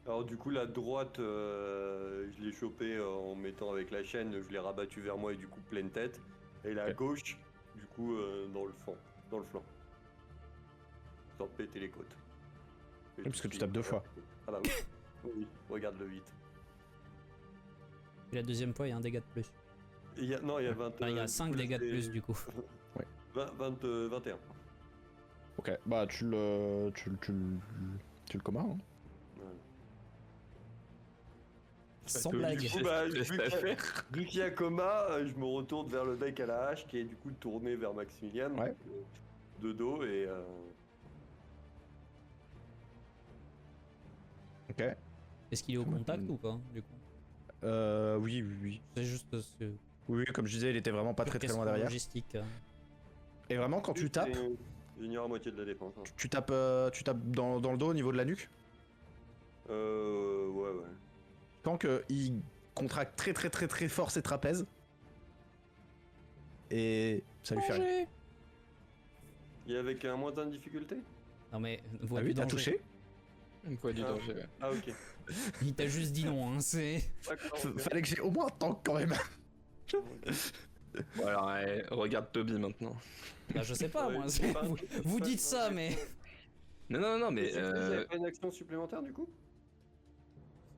Alors du coup la droite, je l'ai chopé en mettant avec la chaîne, je l'ai rabattu vers moi et du coup pleine tête. Et la Ok. gauche, du coup dans le flanc. Sans péter les côtes. Et parce que tout tu tapes 2 fois. Ah bah oui. Oui, regarde le 8. Et la deuxième fois, il y a un dégât de plus. Non, il y a 20. Enfin, il y a 5 dégâts de plus du coup. 21. Ok, bah tu le commas. Hein. Voilà. Sans Toby, blague. du coup, Bah, reste vu à qu'il y a- faire. vu qu'il y a coma, je me retourne vers le mec à la hache qui est du coup tourné vers Maximilian. Ouais. Donc, de dos et Ok. Est-ce qu'il est au contact ou pas du coup? Oui. C'est juste Oui, comme je disais, il était vraiment pas très loin derrière. logistique. Et vraiment, quand tu tapes, j'ignore à moitié de la défense. Hein. tu tapes dans le dos au niveau de la nuque. Ouais. Tant qu'il contracte très fort ses trapèzes. Et ça lui fait rien. Il y avait un moins de difficulté. Non mais Ah voix oui, du t'as danger. touché. Une fois du Ah. danger, ouais. Ah ok. Il t'a juste dit non, hein, c'est. D'accord, ok. Fallait que j'ai au moins un tank quand même. Bon, alors, regarde Toby maintenant. Bah je sais pas Ouais, moi. c'est pas- Vous dites ça mais. Non, mais. Mais vous avez pas une action supplémentaire du coup?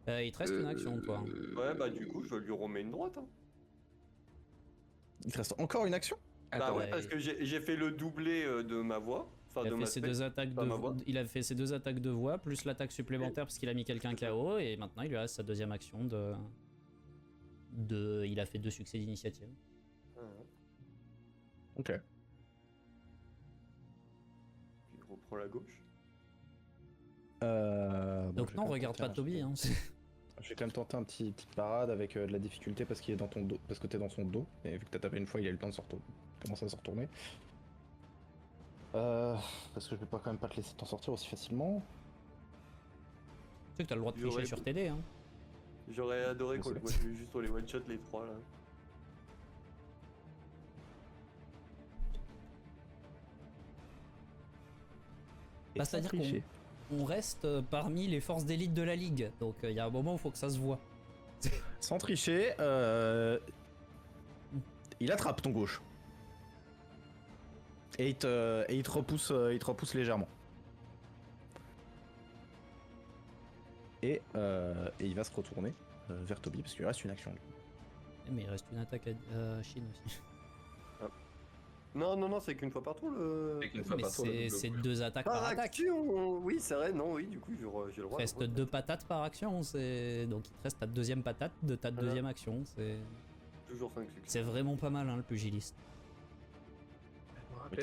Il te reste une action toi. Ouais bah du coup je lui remets une droite. Hein. Il te reste encore une action. Bah Attends, ouais ouais. parce que j'ai fait le doublé de ma voix. Enfin Il de a, ma fait ses spec. deux attaques pas ma voix. il a fait ses 2 attaques de voix, plus l'attaque supplémentaire parce qu'il a mis quelqu'un KO, et maintenant il lui reste sa deuxième action de. Il a fait 2 succès d'initiative. Ah, ouais. Ok. Puis il reprend la gauche. Donc non, regarde pas Toby. Hein. Je vais quand même tenter un petite parade avec de la difficulté parce qu'il est dans ton dos, parce que t'es dans son dos. Et vu que t'as tapé une fois, il a eu le temps de se retourner. Commencer à se retourner. Parce que je vais pas quand même pas te laisser t'en sortir aussi facilement. Tu sais que t'as le droit de tricher J'aurais- sur TD. Hein. J'aurais adoré qu'on Je sais. moi, je vais juste sur les one shot les trois là. Bah, c'est-à-dire qu'on reste parmi les forces d'élite de la ligue, donc il y a un moment où il faut que ça se voit. Sans tricher, il attrape ton gauche. Et il te repousse légèrement. Et il va se retourner vers Toby parce qu'il reste une action. Mais il reste une attaque à Chine aussi. Non, c'est qu'une fois par tour le. C'est qu'une fois Mais par tour, le double. c'est 2 attaques par attaque. action. Oui, c'est vrai, non, oui, du coup j'ai le droit. Il de reste refaire. 2 patates par action, donc il te reste ta deuxième patate de ta Voilà. deuxième action. Toujours 5 succès. C'est vraiment pas mal hein, le pugiliste.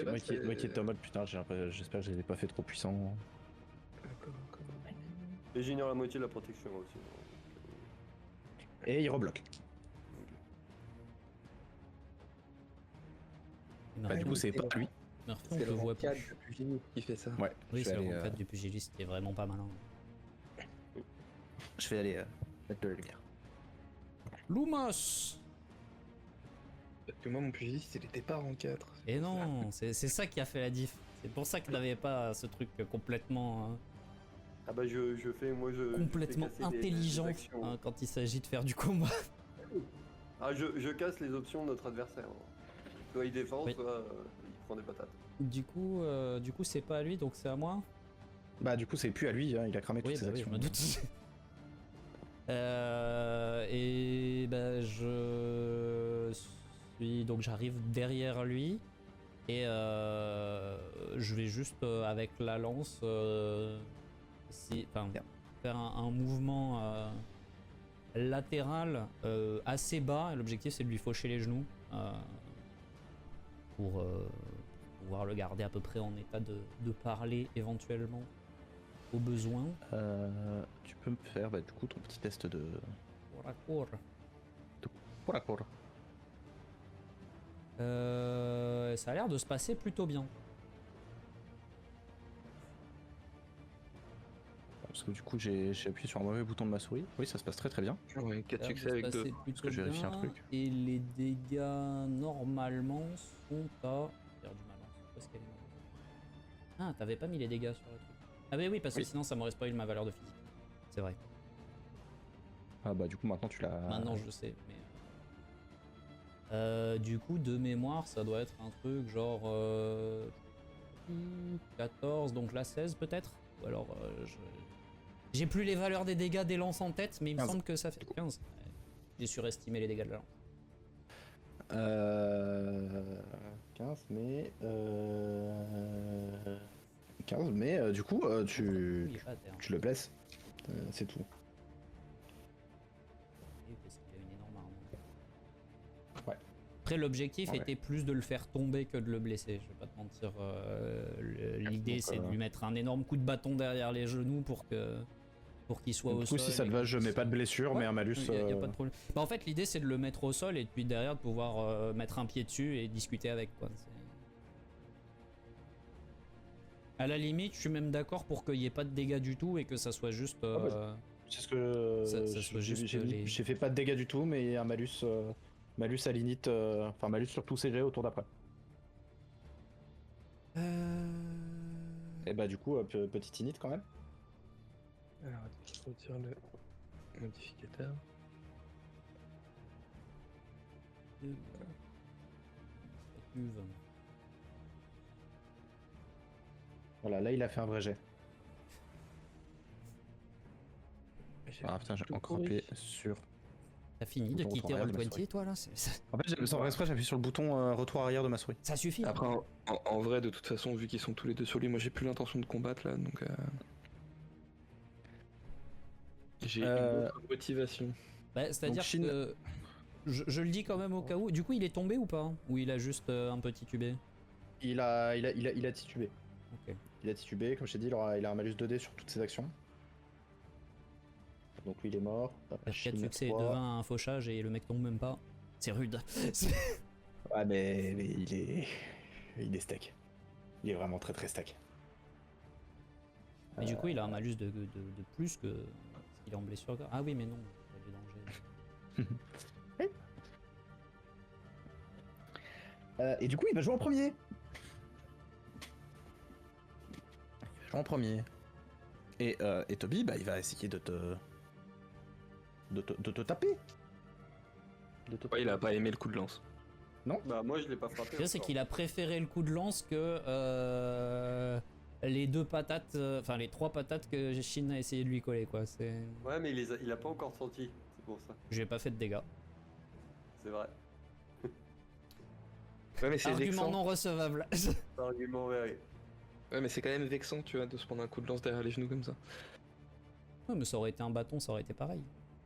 Moi qui étais en mode putain, j'espère que je les ai pas fait trop puissants. Et j'ignore la moitié de la protection aussi. Et il rebloque. Bah, du coup, c'est pas lui. Murphy, on C'est te le voit rang 4 plus. du pugiliste qui fait ça. Ouais, Oui, je c'est vais le aller, rang 4 du pugiliste qui est vraiment pas mal. Hein. je vais aller mettre de la lumière. Lumos. Parce que moi, mon pugiliste, il était pas rang 4. Et non, c'est ça qui a fait la diff. C'est pour ça que t'avais pas ce truc complètement Ah bah je fais, moi je complètement fais casser les intelligent actions. hein, quand il s'agit de faire du combat. Ah je casse les options de notre adversaire. Soit il défend, Oui. soit il prend des patates. Du coup, c'est pas à lui, donc c'est à moi. Bah du coup c'est plus à lui, hein, il a cramé toutes Oui, ses bah oui, actions. je me doute. Et bah je suis donc j'arrive derrière lui et je vais juste avec la lance faire un mouvement latéral assez bas. Et l'objectif c'est de lui faucher les genoux pour pouvoir le garder à peu près en état de parler éventuellement au besoin. Tu peux me faire du coup ton petit test de... Corps à corps. Pour la cour. Ça a l'air de se passer plutôt bien. Parce que du coup j'ai appuyé sur un mauvais bouton de ma souris. Oui, ça se passe très très bien. Ouais, 4 Ça a l'air succès de se avec 2. passer plutôt que je vérifie un bien. truc. Et les dégâts normalement sont à... J'ai perdu ma lance. Où est-ce qu'elle est, ma lance ? Ah, t'avais pas mis les dégâts sur le truc. Ah bah oui, parce que Oui. sinon ça m'aurait spoilé ma valeur de physique. C'est vrai. Ah bah du coup maintenant tu l'as... Maintenant je sais, mais... du coup, de mémoire, ça doit être un truc genre... 14, donc là 16 peut-être. Ou alors j'ai plus les valeurs des dégâts des lances en tête, mais il me 15. semble que ça fait 15. Ouais. J'ai surestimé les dégâts de la lance. 15 mais... 15 mais du coup Il tu est pas à terre. le blesses. C'est tout. Oui, parce qu'il a une énorme arme. Ouais. Après, l'objectif Ouais. était plus de le faire tomber que de le blesser. Je vais pas te mentir. L'idée, Donc, c'est de lui mettre un énorme coup de bâton derrière les genoux pour qu'il soit Du au coup sol. si ça te et va qu'il je mets puisse- pas de blessure Ouais, mais un malus... y a pas de problème. Bah, en fait, l'idée, c'est de le mettre au sol et puis derrière de pouvoir mettre un pied dessus et discuter avec. Quoi. À la limite, je suis même d'accord pour qu'il n'y ait pas de dégâts du tout et que ça soit juste. C'est ce que Ça soit juste les- j'ai fait pas de dégâts du tout mais un malus malus à l'init enfin malus sur tous ces jets au tour d'après. Et bah du coup petit init quand même. Alors, attends, je retire le modificateur. Voilà, là il a fait un vrai jet. Ah putain, j'ai tout encore pourri. appuyé sur... T'as fini de Bouton quitter retour arrière de ma Roll20 toi là En fait sans exprès j'ai appuyé sur le bouton retour arrière de ma souris. Ça suffit. hein. Après, en vrai, de toute façon, vu qu'ils sont tous les deux sur lui, moi j'ai plus l'intention de combattre là, donc. J'ai une autre motivation. Bah, c'est-à-dire Donc, Shin- que je le dis quand même au cas où. Du coup, il est tombé ou pas hein? Ou il a juste un petit tubé? Il a titubé. Ok. Il a titubé, comme je t'ai dit, il a un malus 2D sur toutes ses actions. Donc lui il est mort. Hop, 4 Shin, succès et 3. 2 20 à un fauchage et le mec tombe même pas. C'est rude. Ouais mais il est stack. Il est vraiment très très stack. Mais du coup, il a un malus de plus que ce qu'il est en blessure. Ah oui, mais non. Il y a du danger. Et du coup il va jouer en premier. Il va jouer en premier. Et Toby, bah, il va essayer de te taper. Ouais, il a pas aimé le coup de lance. Bah moi je l'ai pas frappé. Le pire, c'est encore. qu'il a préféré le coup de lance que les 2 patates, enfin les 3 patates que Shin a essayé de lui coller quoi. Ouais mais il a pas encore senti, c'est pour ça. J'ai pas fait de dégâts. C'est vrai. Ouais, mais c'est Argument vexant. non recevable. Argument vrai. Ouais, mais c'est quand même vexant, tu vois, de se prendre un coup de lance derrière les genoux comme ça. Ouais, mais ça aurait été un bâton, ça aurait été pareil.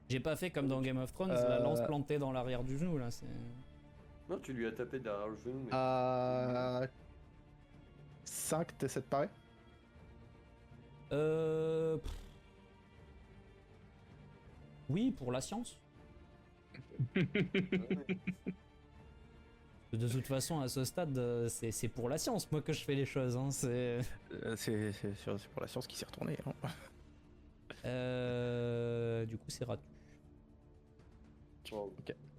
J'ai pas fait comme dans Game of Thrones, la lance plantée dans l'arrière du genou là. Non, tu lui as tapé derrière le genou. Mais... À 5, ça te paraît? Oui, pour la science. De toute façon, à ce stade, c'est pour la science, moi, que je fais les choses. Hein. C'est pour la science qui s'est retournée. Hein. Du coup, c'est raté. Wow.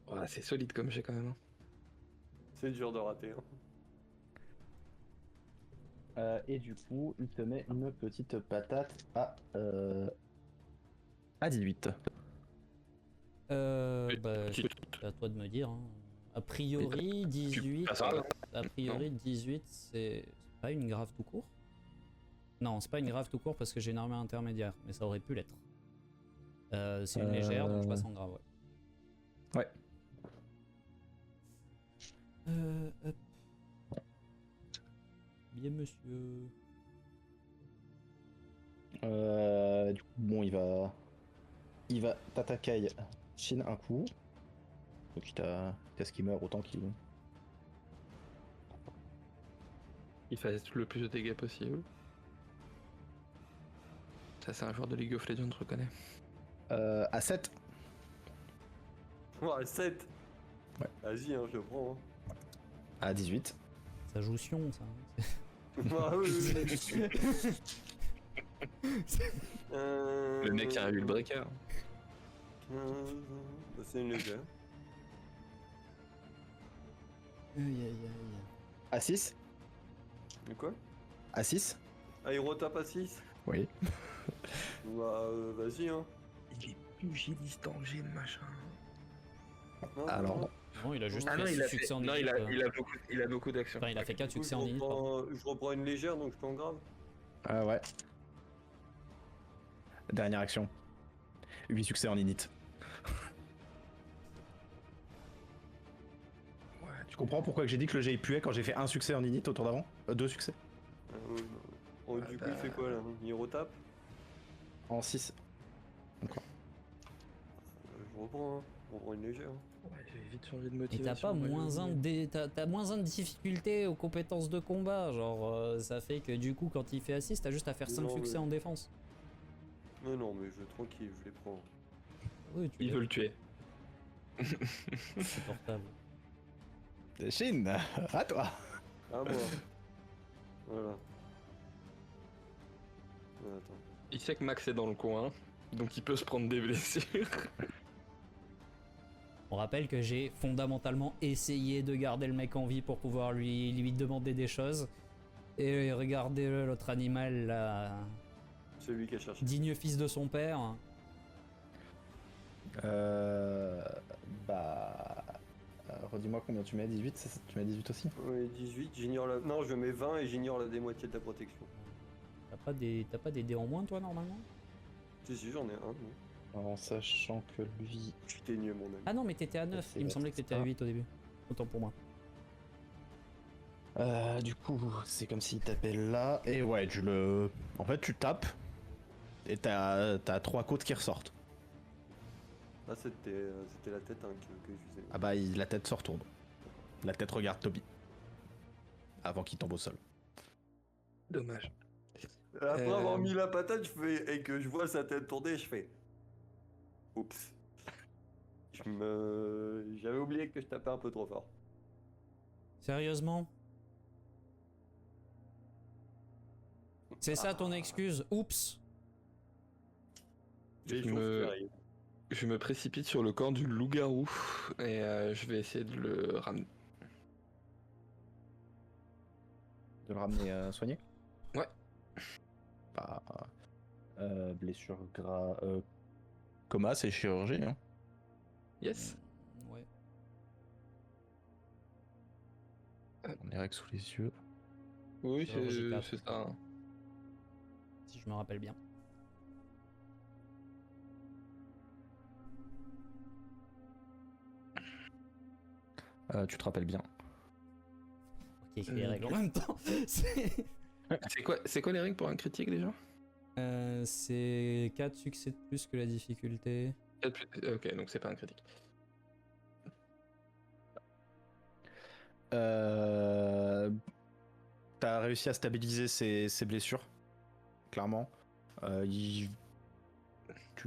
Ouais, c'est solide comme j'ai quand même. C'est dur de rater. Hein. Et du coup, il te met une petite patate à 18. Bah, c'est à toi de me dire. Hein. A priori, 18. passes un, A priori, 18, c'est pas une grave tout court. Non, c'est pas une grave tout court parce que j'ai une armure intermédiaire, mais ça aurait pu l'être. C'est une légère, donc je passe en grave, ouais. Ouais. Hop. Bien, monsieur. Du coup, bon, il va t'attaquer Shin un coup. Donc il t'a ce qu'il meurt autant qu'il. Il fait le plus de dégâts possible. Ça, c'est un joueur de League of Legends, je reconnais. À 7. Ouais, 7. Ouais. Vas-y, hein, je le prends. Hein. À 18. Ça joue Sion, ça. Ah, oui, oui. Le mec a un Hull Breaker. 15... Bah, c'est une légère. Aïe aïe aïe. À 6. Mais quoi? À 6. Ah, il retape à 6? Oui. Bah, vas-y, hein. Il est pugiliste en G, le machin. Non, Alors, non. Non, il a juste Ah fait non, 6 succès en non, init. il a beaucoup d'actions. Enfin, il a fait 4 Du coup, succès en init, pardon. je reprends une légère, donc je peux en grave. Ouais. Dernière action. 8 succès en init. Ouais, Tu comprends pourquoi j'ai dit que le jet puait quand j'ai fait un succès en init au tour d'avant 2 succès. Oui. Oh, du coup, il fait quoi là? Il retape? En 6. Je reprends, hein. Je reprends une légère. ouais, j'ai vite changé de Et motivation. t'as pas moins un t'as moins un de difficulté aux compétences de combat, genre ça fait que du coup quand il fait assist t'as juste à faire Mais 5 non, succès mais- en défense. Non, mais je tranquille, je les prends. Oui, tu Il veut le tuer. c'est portable. Shin, à toi. Ah, moi. Voilà. Attends. Il sait que Max est dans le coin, donc il peut se prendre des blessures. On rappelle que j'ai fondamentalement essayé de garder le mec en vie pour pouvoir lui demander des choses. Et regardez l'autre animal là, Celui qui a cherché. digne fils de son père. Bah. Redis-moi combien tu mets, 18, tu mets 18 aussi? Oui, 18, j'ignore la... Non, je mets 20 et j'ignore la moitié de la protection. T'as pas des dés en moins toi normalement? Si, j'en ai un. Non. En sachant que lui. Je suis teigneux, mon ami. Ah non mais t'étais à 9, il me semblait que t'étais à 8 au début. Autant pour moi. Du coup, c'est comme s'il tapait là. Et ouais, En fait, tu tapes. Et t'as 3 côtes qui ressortent. Ah, c'était la tête hein, que je faisais. Ah bah, la tête se retourne. La tête regarde Toby. Avant qu'il tombe au sol. Dommage. Après avoir mis la patate, et que je vois sa tête tourner, je fais. Oups. J'avais oublié que je tapais un peu trop fort. Sérieusement? C'est ça ton excuse? Oups! J'ai Je Je me précipite sur le corps du loup-garou et je vais essayer de le ramener. De le ramener soigné? Ouais. Bah. Blessure grave. Coma, c'est chirurgie, hein. Yes. Ouais. On est règles sous les yeux. Oui, Chirurgie 4. c'est ça. Hein. Si je me rappelle bien. Tu te rappelles bien. Ok, écrit les règles en même temps. C'est quoi les règles pour un critique déjà? C'est 4 succès de plus que la difficulté. Ok, donc c'est pas un critique. T'as réussi à stabiliser ses blessures, clairement.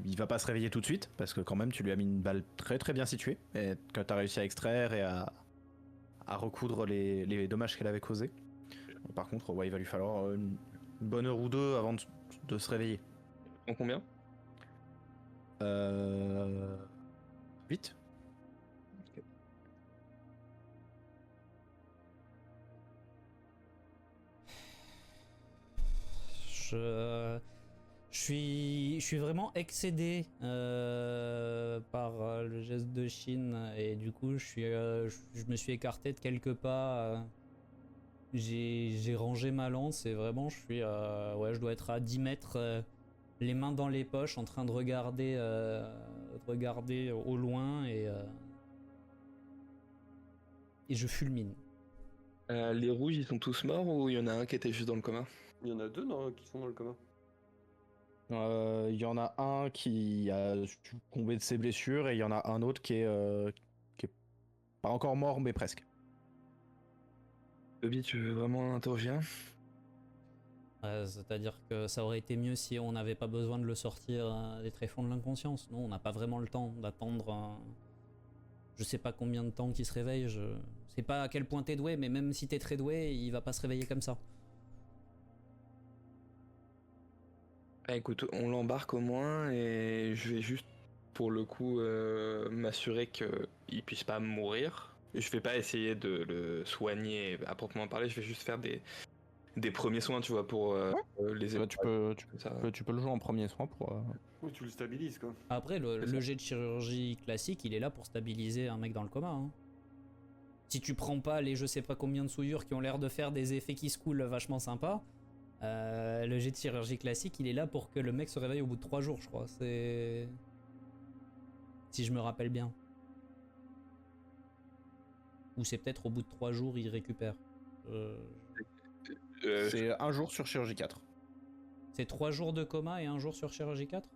Il va pas se réveiller tout de suite, parce que quand même tu lui as mis une balle très très bien située, et que t'as réussi à extraire et à recoudre les dommages qu'elle avait causés. Par contre, ouais, il va lui falloir une bonne heure ou deux avant de se réveiller. En combien? 8. Ok. Je suis vraiment excédé par le geste de Shin et du coup je me suis écarté de quelques pas. J'ai rangé ma lance et vraiment je dois être à 10 mètres, les mains dans les poches, en train de regarder au loin et je fulmine. Les rouges, ils sont tous morts ou il y en a un qui était juste dans le coma? Il y en a deux non, qui sont dans le coma. Il y en a un qui a succombé de ses blessures et il y en a un autre qui est pas encore mort mais presque. Toby, tu veux vraiment interroger un? C'est-à-dire que ça aurait été mieux si on n'avait pas besoin de le sortir des tréfonds de l'inconscience. Non, on n'a pas vraiment le temps d'attendre. Je sais pas combien de temps qu'il se réveille. Je sais pas à quel point t'es doué, mais même si t'es très doué, il va pas se réveiller comme ça. Ah, écoute, on l'embarque au moins et je vais juste, pour le coup, m'assurer qu'il puisse pas mourir. Je vais pas essayer de le soigner à proprement parler, je vais juste faire des premiers soins, tu vois, pour les Tu peux le jouer en premier soin pour. Oui, tu le stabilises quoi. Après, le jet de chirurgie classique, il est là pour stabiliser un mec dans le coma. Hein. Si tu prends pas les je sais pas combien de souillures qui ont l'air de faire des effets qui se coulent vachement sympas, le jet de chirurgie classique, il est là pour que le mec se réveille au bout de 3 jours, je crois. C'est... Si je me rappelle bien. Ou c'est peut-être au bout de 3 jours, il récupère. C'est un jour sur chirurgie 4. C'est 3 jours de coma et 1 jour sur chirurgie 4 ?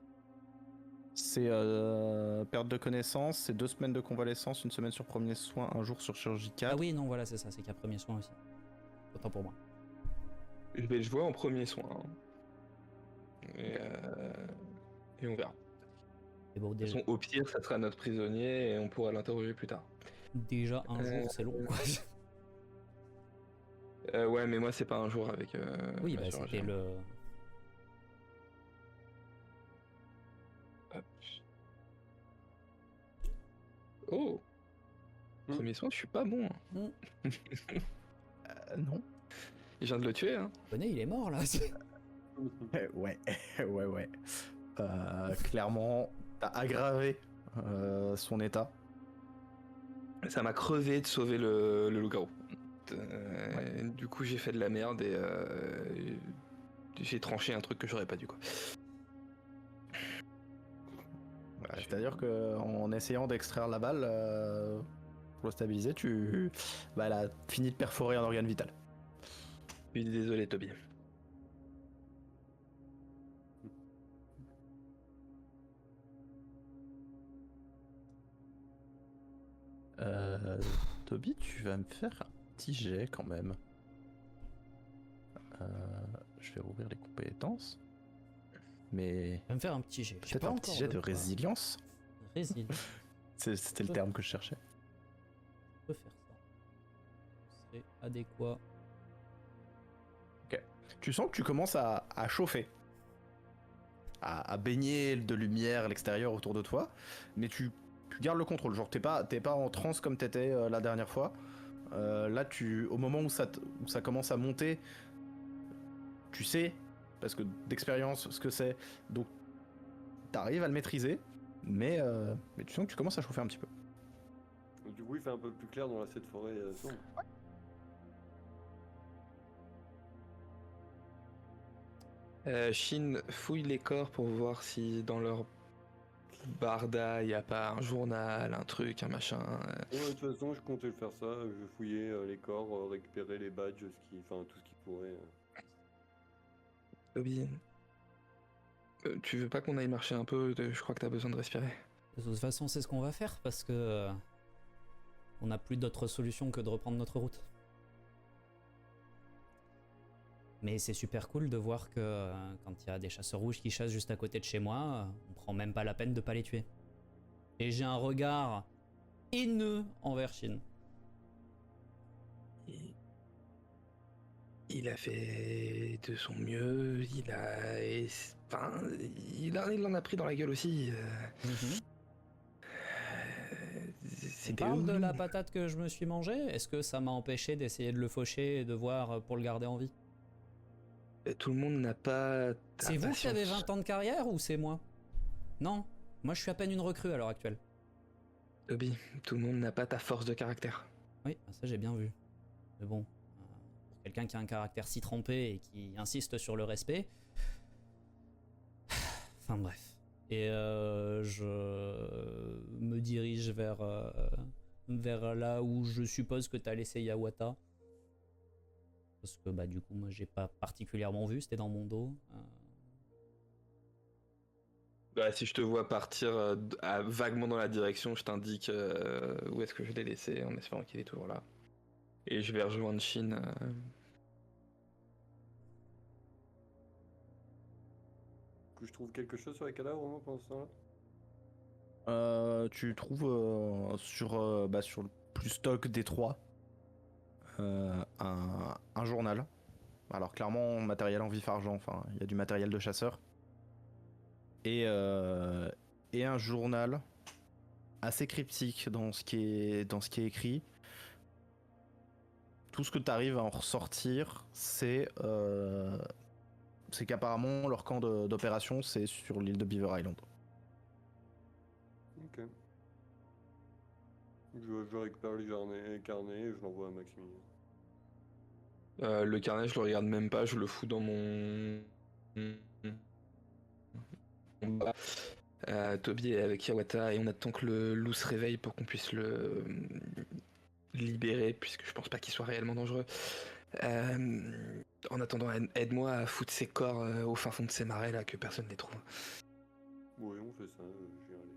C'est perte de connaissance, c'est 2 semaines de convalescence, 1 semaine sur premier soin, 1 jour sur chirurgie 4. Ah oui, non, voilà, c'est ça, c'est qu'il y a premier soin aussi. Autant pour moi. Je vais le jouer en premier soin. Hein. Et on verra. Et bon, De toute façon, au pire, ça sera notre prisonnier et on pourra l'interroger plus tard. déjà un jour, c'est long, quoi. Ouais, mais moi, c'est pas un jour avec. Oui, ma bah chirurgie. c'était le... Hop. Oh! Premier soin, je suis pas bon. Hein. Non. Je viens de le tuer, hein. Bonnet, il est mort, là. Ouais. Clairement, t'as aggravé son état. Ça m'a crevé de sauver le loup-garou. Du coup, j'ai fait de la merde et j'ai tranché un truc que j'aurais pas dû, quoi. Voilà, c'est-à-dire qu'en essayant d'extraire la balle pour le stabiliser, elle a fini de perforer un organe vital. Je suis désolé, Toby. Toby, tu vas me faire un petit jet quand même. Je vais rouvrir les compétences. Mais Je vais me faire un petit jet. peut-être un petit jet de résilience. Résilience. C'était le terme que je cherchais. On peut faire ça. Ce serait adéquat. Tu sens que tu commences à chauffer, à baigner de lumière à l'extérieur autour de toi, mais tu gardes le contrôle. Genre t'es pas en transe comme t'étais la dernière fois. Là, au moment où ça commence à monter, tu sais, parce que d'expérience, ce que c'est. Donc, t'arrives à le maîtriser, mais tu sens que tu commences à chauffer un petit peu. Du coup, il fait un peu plus clair dans cette forêt sombre. Shin fouille les corps pour voir si dans leur barda il y a pas un journal, un truc, un machin. Ouais, de toute façon, je comptais faire ça. Je vais fouiller les corps, récupérer les badges, tout ce qui pourrait. Toby, tu veux pas qu'on aille marcher un peu? Je crois que t'as besoin de respirer. De toute façon, c'est ce qu'on va faire parce que on n'a plus d'autre solution que de reprendre notre route. Mais c'est super cool de voir que quand il y a des chasseurs rouges qui chassent juste à côté de chez moi, on prend même pas la peine de pas les tuer. Et j'ai un regard haineux envers Shin. Il a fait de son mieux, il en a pris dans la gueule aussi. On parle de la patate que je me suis mangée. Est-ce que ça m'a empêché d'essayer de le faucher et de voir pour le garder en vie? Tout le monde n'a pas... ta C'est vous qui avez patience. 20 ans de carrière ou c'est moi? Non, moi je suis à peine une recrue à l'heure actuelle. Toby, tout le monde n'a pas ta force de caractère. Oui, ça j'ai bien vu. Mais bon, pour quelqu'un qui a un caractère si trempé et qui insiste sur le respect... Enfin bref. Et je me dirige vers là où je suppose que t'as laissé Yawata. Parce que bah du coup moi j'ai pas particulièrement vu, c'était dans mon dos. Bah, si je te vois partir vaguement dans la direction, je t'indique où est-ce que je l'ai laissé, en espérant qu'il est toujours là. Et je vais rejoindre Shin. Du coup, je trouve quelque chose sur les cadavres au moins pendant ce temps-là. Tu trouves sur le plus stock des trois un journal. Alors clairement matériel en vif-argent, enfin il y a du matériel de chasseur. Et un journal assez cryptique dans ce qui est écrit. Tout ce que tu arrives à en ressortir, c'est qu'apparemment leur camp d'opération c'est sur l'île de Beaver Island. Ok. Je récupère le carnet et je l'envoie à Maximilien. Le carnet, je le regarde même pas, je le fous dans mon bas. Toby est avec Yawata et on attend que le loup se réveille pour qu'on puisse le libérer, puisque je pense pas qu'il soit réellement dangereux. En attendant, aide-moi à foutre ces corps au fin fond de ces marais là, que personne ne les trouve. Oui, on fait ça, je viens aller.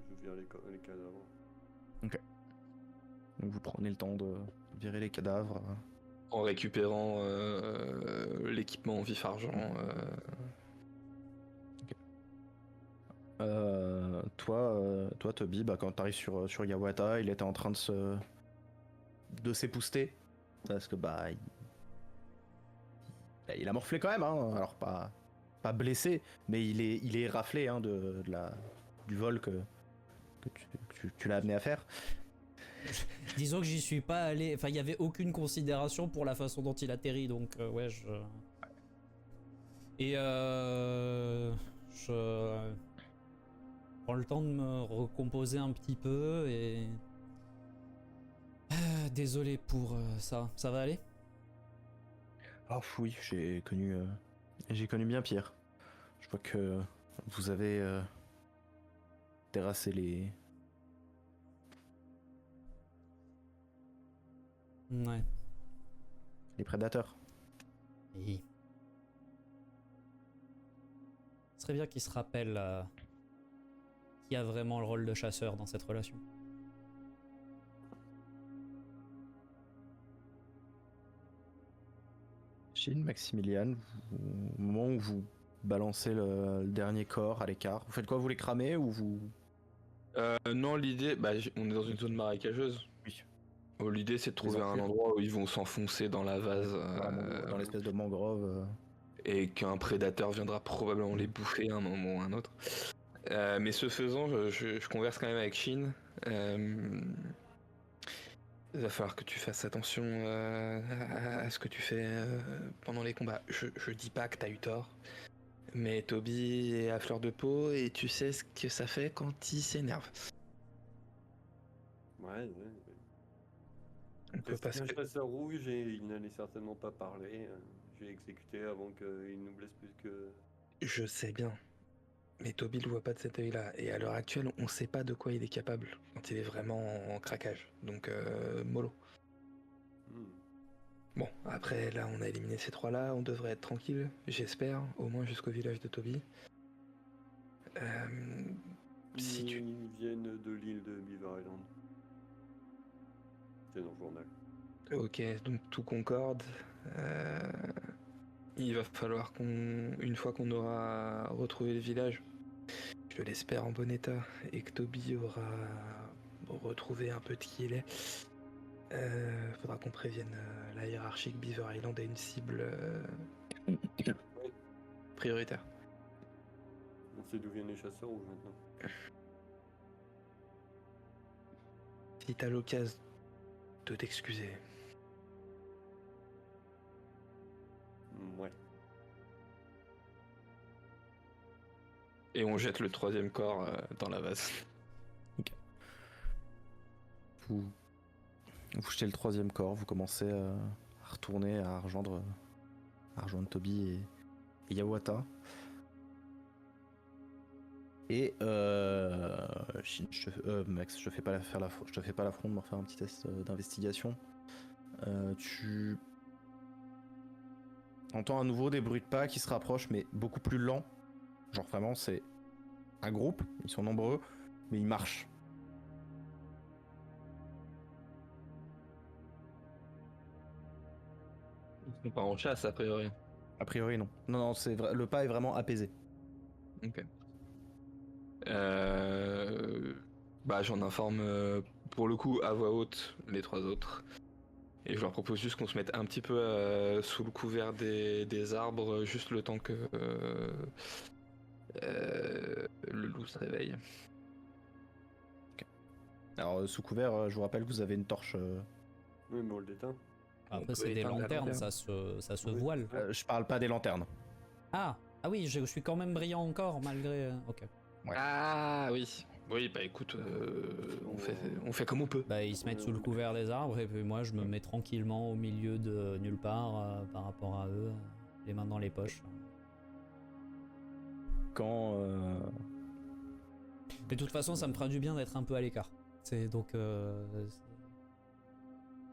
Je vire les cadavres. Donc vous prenez le temps de virer les cadavres. En récupérant l'équipement en vif-argent. Toi, Toby, bah, quand t'arrives sur Yawata, il était en train de s'épouster parce que bah il a morflé quand même, hein. Alors pas blessé, mais il est raflé hein, du vol que tu l'as amené à faire. Disons que j'y suis pas allé, enfin il y avait aucune considération pour la façon dont il atterrit, donc ouais je... Et je prends le temps de me recomposer un petit peu et... Désolé pour ça, ça va aller? Oh oui, j'ai connu bien pire. Je vois que vous avez terrassé Ouais. les prédateurs. Et... Ce serait bien qu'il se rappelle qui a vraiment le rôle de chasseur dans cette relation. Shin, Maximilian, au moment où vous balancez le dernier corps à l'écart, vous faites quoi? Vous les cramez ou vous... Non, l'idée, on est dans une zone marécageuse. Oui. L'idée, c'est de trouver un enfuir. endroit où ils vont s'enfoncer dans la vase Dans l'espèce de mangrove. et qu'un prédateur viendra probablement les bouffer à un moment ou à un autre. Mais ce faisant, je converse quand même avec Shin. Il va falloir que tu fasses attention à ce que tu fais pendant les combats. Je dis pas que t'as eu tort, mais Toby est à fleur de peau et tu sais ce que ça fait quand il s'énerve. Ouais. Donc, parce Un que chasseur rouge et il n'allait certainement pas parler. J'ai exécuté avant qu'il nous blesse plus que... je sais bien, mais Toby le voit pas de cet œil-là. Et à l'heure actuelle, on sait pas de quoi il est capable quand il est vraiment en craquage. Donc, mollo. Bon, après, là, on a éliminé ces trois-là, on devrait être tranquille, j'espère, au moins jusqu'au village de Toby. Si tu... Ils viennent de l'île de Beaver Island. C'est dans le journal. Ok, donc tout concorde. Il va falloir une fois qu'on aura retrouvé le village, je l'espère en bon état, et que Toby aura retrouvé un peu de qui il est, faudra qu'on prévienne la hiérarchie que Beaver Island est une cible prioritaire. On sait d'où viennent les chasseurs rouges maintenant. Si t'as l'occasion de t'excuser, Et on jette le troisième corps dans la vase. Vous jetez le troisième corps, vous commencez à retourner, à rejoindre Toby et Yawata. Et Shin, Max, je te fais pas l'affront de me refaire un petit test d'investigation. Tu entends à nouveau des bruits de pas qui se rapprochent, mais beaucoup plus lents. Genre vraiment, c'est un groupe, ils sont nombreux, mais ils marchent. Ils sont pas en chasse, a priori. A priori, non. Non, le pas est vraiment apaisé. Ok. Bah, j'en informe pour le coup à voix haute les trois autres. Et je leur propose juste qu'on se mette un petit peu sous le couvert des arbres, juste le temps que le loup se réveille. Alors, sous couvert, je vous rappelle que vous avez une torche. Oui, mais on l'éteint. On Après, peut c'est des éteindre la lanternes, lanterne. ça se Oui. voile. Je parle pas des lanternes. Ah oui, je suis quand même brillant encore, malgré... Ok. Ouais. Ah oui. Oui, bah écoute, on fait comme on peut. Bah, ils se mettent sous le couvert des arbres, et puis moi, je me mets tranquillement au milieu de nulle part par rapport à eux, les mains dans les poches. Quand Mais de toute façon, ça me fera du bien d'être un peu à l'écart. C'est donc... le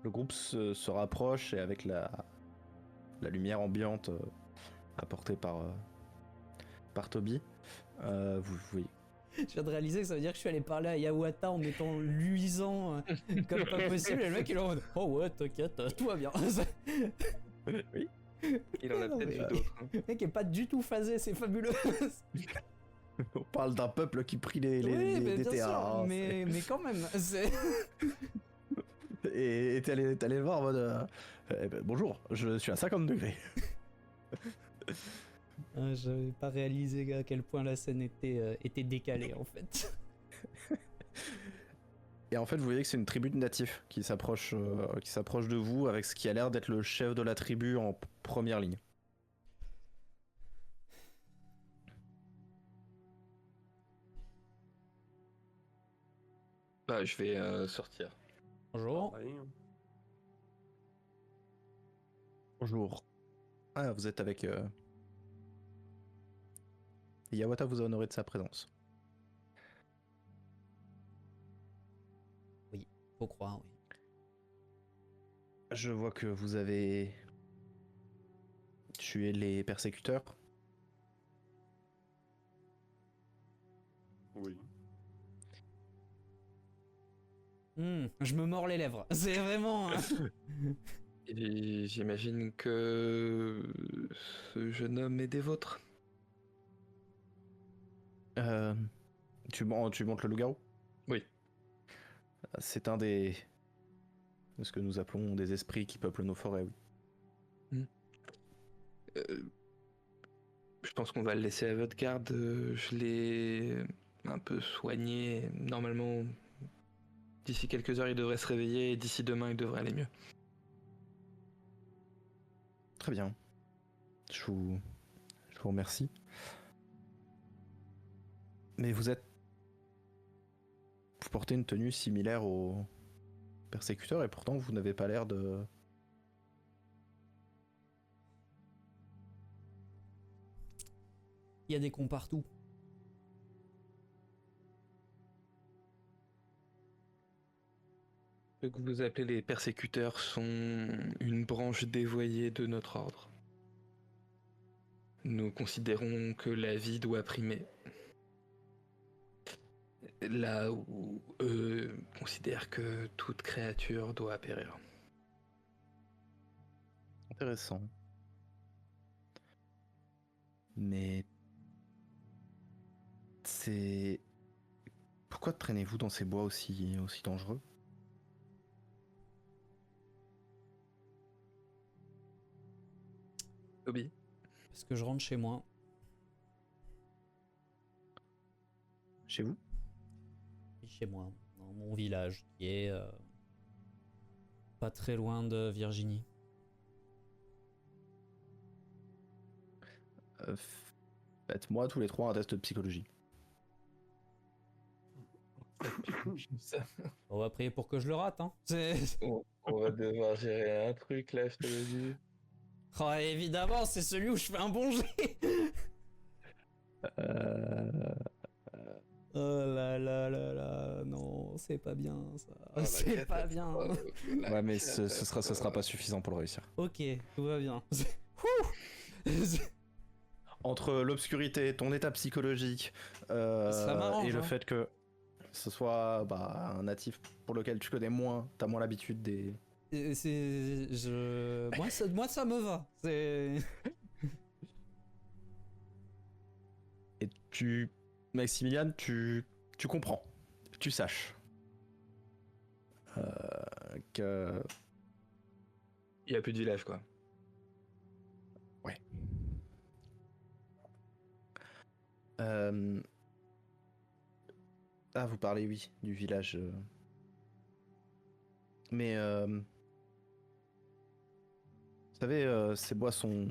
groupe se rapproche et avec la lumière ambiante apportée par Toby, vous voyez. Je viens de réaliser que ça veut dire que je suis allé parler à Yawata en étant luisant comme pas possible, et le mec il est en mode oh ouais, t'inquiète, tout va bien. Oui. Il en a Non, peut-être mais, vu d'autres. Hein. Le mec est pas du tout phasé, c'est fabuleux. On parle d'un peuple qui prie les Oui, mais des bien théas, sûr, hein, mais quand même, c'est... Et t'es allé le voir en mode bonjour, je suis à 50 degrés. J'avais pas réalisé à quel point la scène était décalée en fait. Et en fait, vous voyez que c'est une tribu de natifs qui s'approche de vous avec ce qui a l'air d'être le chef de la tribu en première ligne. Bah, je vais sortir. Bonjour. Pareil. Bonjour. Ah, vous êtes avec Yawata vous a honoré de sa présence. Oui, faut croire, oui. Je vois que vous avez tué les persécuteurs. Oui. Je me mords les lèvres, c'est vraiment... Et j'imagine que ce jeune homme est des vôtres. Tu montes le loup-garou? Oui. C'est un de ce que nous appelons des esprits qui peuplent nos forêts, oui. Je pense qu'on va le laisser à votre garde. Je l'ai un peu soigné. Normalement, d'ici quelques heures, il devrait se réveiller. Et d'ici demain, il devrait aller mieux. Très bien. Je vous remercie. Mais vous portez une tenue similaire aux persécuteurs et pourtant vous n'avez pas l'air de... Il y a des cons partout. Ceux que vous appelez les persécuteurs sont une branche dévoyée de notre ordre. Nous considérons que la vie doit primer. Là où eux considèrent que toute créature doit périr. Intéressant. Mais... c'est... Pourquoi traînez-vous dans ces bois aussi dangereux? Toby, Parce que je rentre chez moi. Chez vous? Oui, chez moi, dans mon village, qui est pas très loin de Virginie. Faites-moi tous les trois un test de psychologie. Ça, On va prier pour que je le rate, hein. on va devoir gérer un truc là, je te le dis. Oh, évidemment, c'est celui où je fais un bon jet. Euh... Oh là là là là, non, c'est pas bien ça. la C'est pas bien. Ouais, mais ce sera pas suffisant pour le réussir. Ok, tout va bien. Entre l'obscurité, ton état psychologique, Ça m'arrange, et le hein. fait que ce soit un natif pour lequel tu connais moins, t'as moins l'habitude des... Moi ça me va. Et Maximilian, tu comprends, tu saches que... Il y a plus de village quoi. Ah, vous parlez, oui, du village. Mais, vous savez, ces bois sont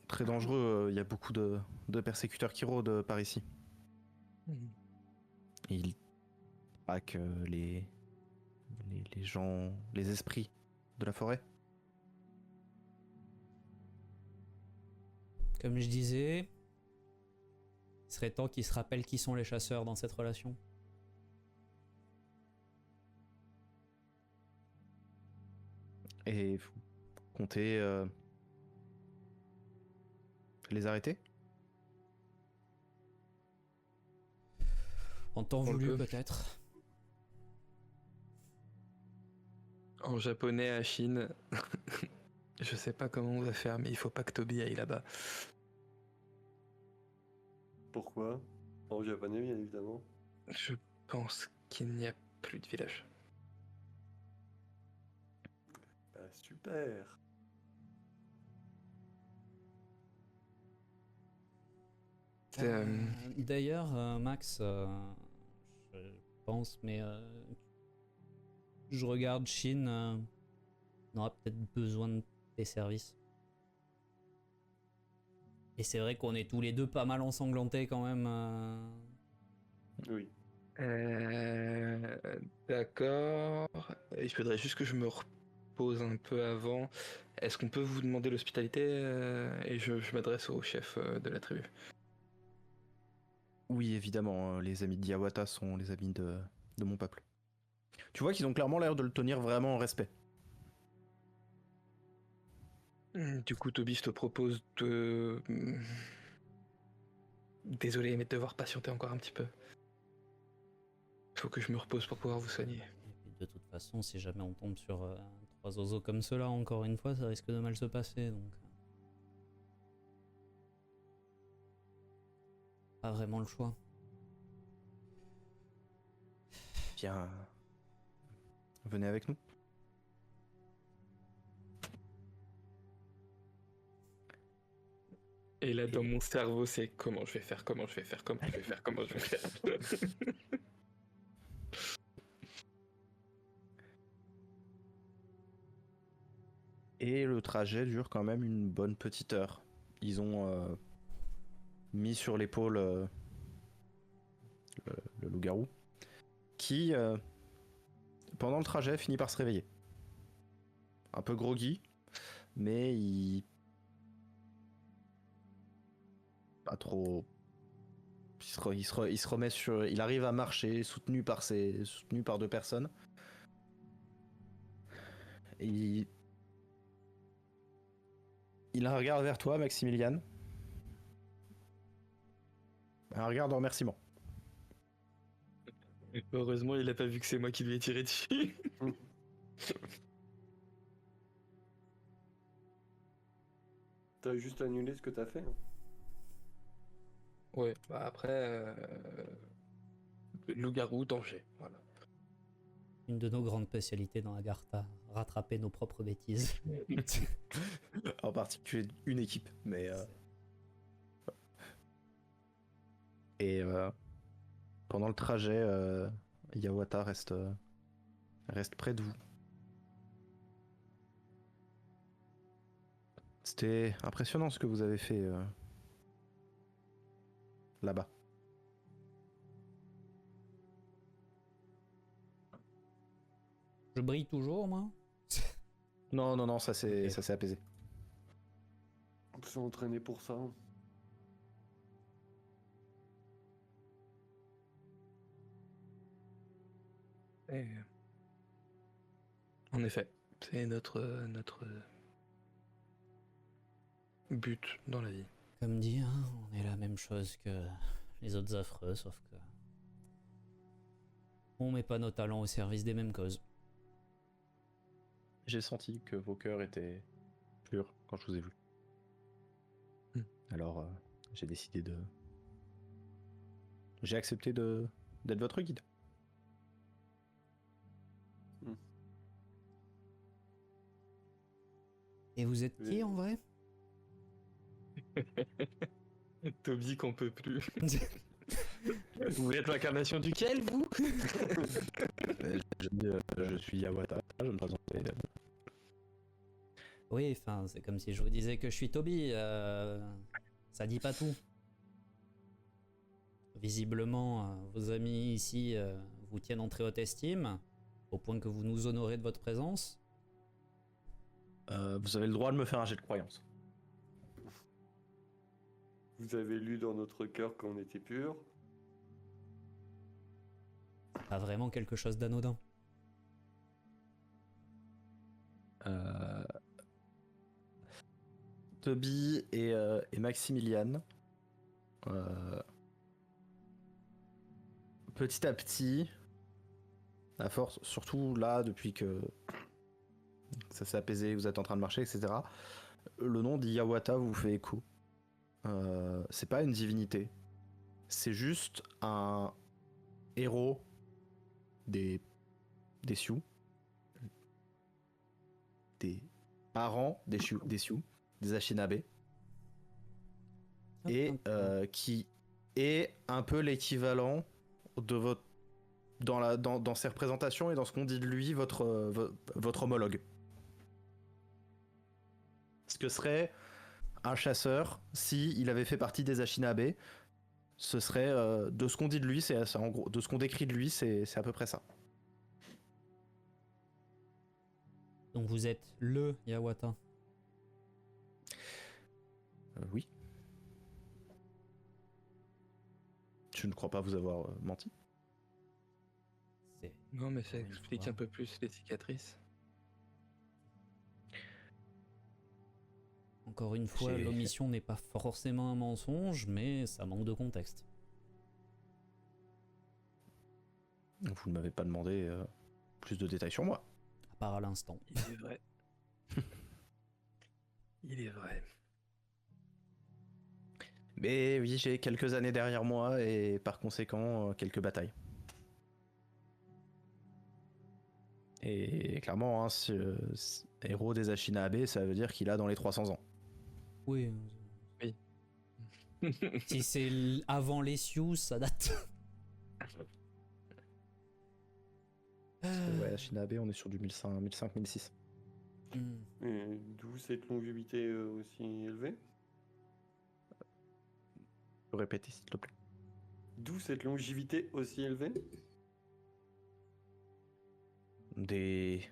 très dangereux. Il y a beaucoup de persécuteurs qui rôdent par ici. Et ils traquent les gens, les esprits de la forêt. Comme je disais, il serait temps qu'ils se rappellent qui sont les chasseurs dans cette relation. Et vous comptez les arrêter? En temps On le voulu peut. peut-être. En japonais à Chine, je sais pas comment on va faire, mais il faut pas que Toby aille là-bas. Pourquoi? En japonais, bien évidemment. Je pense qu'il n'y a plus de village. Bah, super. D'ailleurs, Max, je pense, mais je regarde Chine, on aura peut-être besoin de tes services. Et c'est vrai qu'on est tous les deux pas mal ensanglantés quand même. Oui. D'accord. Il faudrait juste que je me repose un peu avant. Est-ce qu'on peut vous demander l'hospitalité et je m'adresse au chef de la tribu. Oui, évidemment, les amis de Diawata sont les amis de mon peuple. Tu vois qu'ils ont clairement l'air de le tenir vraiment en respect. Du coup, Toby, je te propose de... Désolé, mais de devoir patienter encore un petit peu. Faut que je me repose pour pouvoir vous soigner. Et puis de toute façon, si jamais on tombe sur trois oiseaux comme ceux-là, encore une fois, ça risque de mal se passer. Donc, pas vraiment le choix. Bien, venez avec nous. Et là, dans mon cerveau, c'est comment je vais faire, comment je vais faire, comment je vais faire, comment je vais faire. Et le trajet dure quand même une bonne petite heure. Ils ont mis sur l'épaule le loup-garou, qui, pendant le trajet, finit par se réveiller. Un peu groggy, mais il... pas trop... Il se remet sur... Il arrive à marcher, soutenu par deux personnes. Et il a un regard vers toi, Maximilian. Un regard de remerciement. Heureusement, il a pas vu que c'est moi qui lui ai tiré dessus. T'as juste annulé ce que t'as fait. Hein. Ouais, bah après, loup-garou, danger, voilà. Une de nos grandes spécialités dans Agartha, rattraper nos propres bêtises. En particulier une équipe, mais... Et pendant le trajet, Yawata reste près de vous. C'était impressionnant ce que vous avez fait. là-bas. Je brille toujours, moi. Non, ça s'est Ok. ça s'est apaisé. On s'est entraîné pour ça. Et, en effet, c'est notre but dans la vie. Comme dit, hein, on est la même chose que les autres affreux, sauf que on met pas nos talents au service des mêmes causes. J'ai senti que vos cœurs étaient purs quand je vous ai vu. Hmm. Alors, j'ai décidé de... J'ai accepté d'être votre guide. Et vous êtes qui en vrai? Toby qu'on peut plus. Vous êtes l'incarnation duquel, vous? Je suis Yawata, je me présentais. Oui, enfin, c'est comme si je vous disais que je suis Toby. Ça dit pas tout. Visiblement, vos amis ici vous tiennent en très haute estime, au point que vous nous honorez de votre présence. Vous avez le droit de me faire un jet de croyance. Vous avez lu dans notre cœur qu'on était pur. Pas vraiment quelque chose d'anodin. Toby et Maximilian, petit à petit, à force, surtout là, depuis que ça s'est apaisé, vous êtes en train de marcher, etc., le nom d'Yawata vous fait écho. C'est pas une divinité, c'est juste un héros des Sioux, des parents des Sioux, des Anishinaabe, et qui est un peu l'équivalent de votre dans ses représentations et dans ce qu'on dit de lui, votre homologue. Ce que serait un chasseur si il avait fait partie des Anishinaabe, ce serait de ce qu'on dit de lui, c'est en gros, de ce qu'on décrit de lui, c'est à peu près ça. Donc vous êtes le Yawata. Oui. Je ne crois pas vous avoir menti. C'est Non, mais ça Encore une explique fois. un peu plus les cicatrices. Encore une fois, J'ai- l'omission n'est pas forcément un mensonge, mais ça manque de contexte. Vous ne m'avez pas demandé plus de détails sur moi. À part à l'instant. Il est vrai. Il est vrai. Mais oui, j'ai quelques années derrière moi et par conséquent quelques batailles. Et clairement, hein, héros des Anishinaabe, ça veut dire qu'il a dans les 300 ans. Oui. Oui. Si c'est avant les Sioux, ça date. Parce que, ouais, Anishinaabe, on est sur du 1005-1006. Et d'où cette longévité aussi élevée? Tu peux répéter s'il te plaît. D'où cette longévité aussi élevée? Des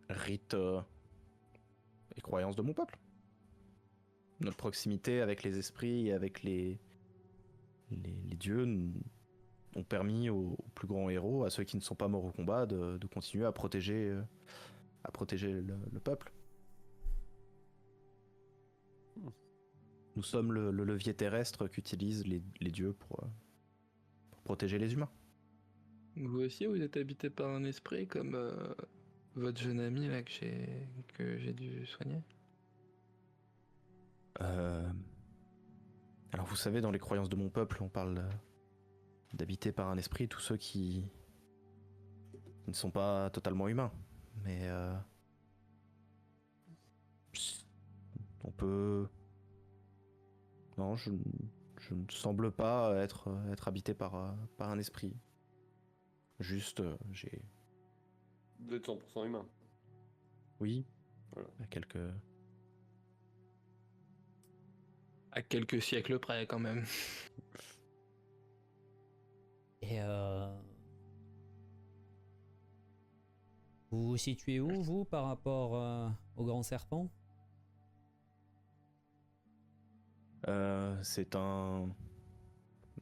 rites et croyances de mon peuple. Notre proximité avec les esprits et avec les dieux ont permis aux plus grands héros, à ceux qui ne sont pas morts au combat, de continuer à protéger le peuple. Nous sommes le levier terrestre qu'utilisent les dieux pour protéger les humains. Vous aussi, vous êtes habité par un esprit comme votre jeune ami là que j'ai dû soigner. Alors vous savez, dans les croyances de mon peuple, on parle d'habiter par un esprit tous ceux qui ne sont pas totalement humains. Mais on peut... Non, je ne semble pas être habité par un esprit. Juste, j'ai... Vous êtes 100% humain. Oui, Voilà. à quelques... À quelques siècles près, quand même. Et vous vous situez où, vous, par rapport au grand serpent? C'est un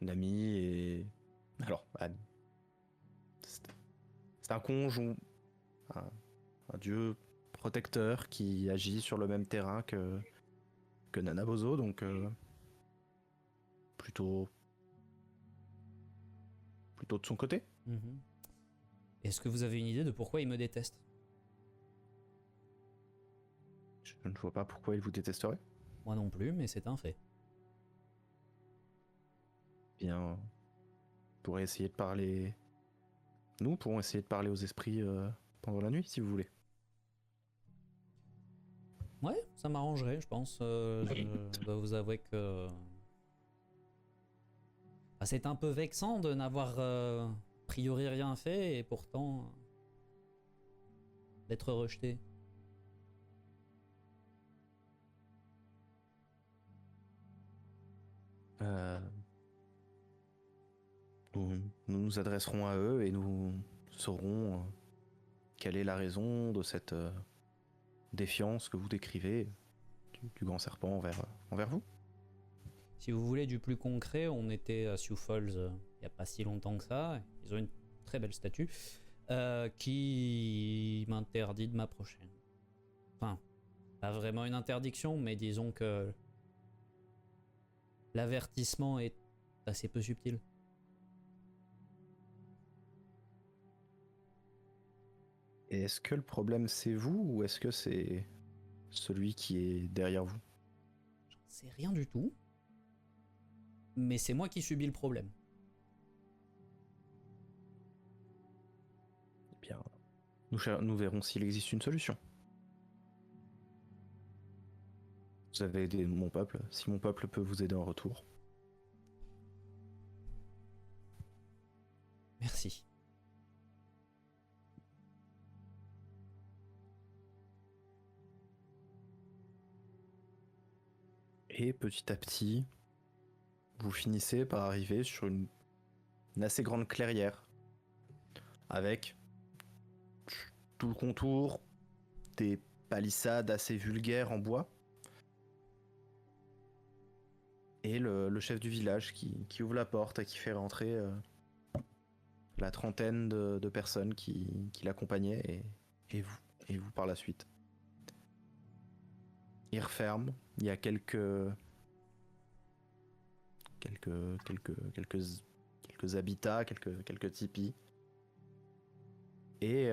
ami et... Alors, c'est un conjon, un dieu protecteur qui agit sur le même terrain que Nanabozo, donc plutôt de son côté. Mhm. Est-ce que vous avez une idée de pourquoi il me déteste? Je ne vois pas pourquoi il vous détesterait. Moi non plus, mais c'est un fait. Bien, on pourrait essayer de parler... Nous pourrons essayer de parler aux esprits pendant la nuit, si vous voulez. Ouais, ça m'arrangerait, je pense. Je dois vous avouer que... Ah, c'est un peu vexant de n'avoir a priori rien fait et pourtant d'être rejeté. Euh, nous nous adresserons à eux et nous saurons quelle est la raison de cette défiance que vous décrivez du grand serpent envers vous. Si vous voulez du plus concret, on était à Sioux Falls il n'y a pas si longtemps que ça. Ils ont une très belle statue qui m'interdit de m'approcher. Enfin, pas vraiment une interdiction, mais disons que l'avertissement est assez peu subtil. Et est-ce que le problème c'est vous ou est-ce que c'est celui qui est derrière vous? C'est rien du tout. Mais c'est moi qui subis le problème. Eh bien, nous verrons s'il existe une solution. Vous avez aidé mon peuple, si mon peuple peut vous aider en retour. Merci. Et petit à petit, vous finissez par arriver sur une assez grande clairière avec tout le contour des palissades assez vulgaires en bois et le chef du village qui ouvre la porte et qui fait rentrer la trentaine de personnes qui l'accompagnaient et vous par la suite. Il referme, il y a quelques habitats, quelques tipis. Et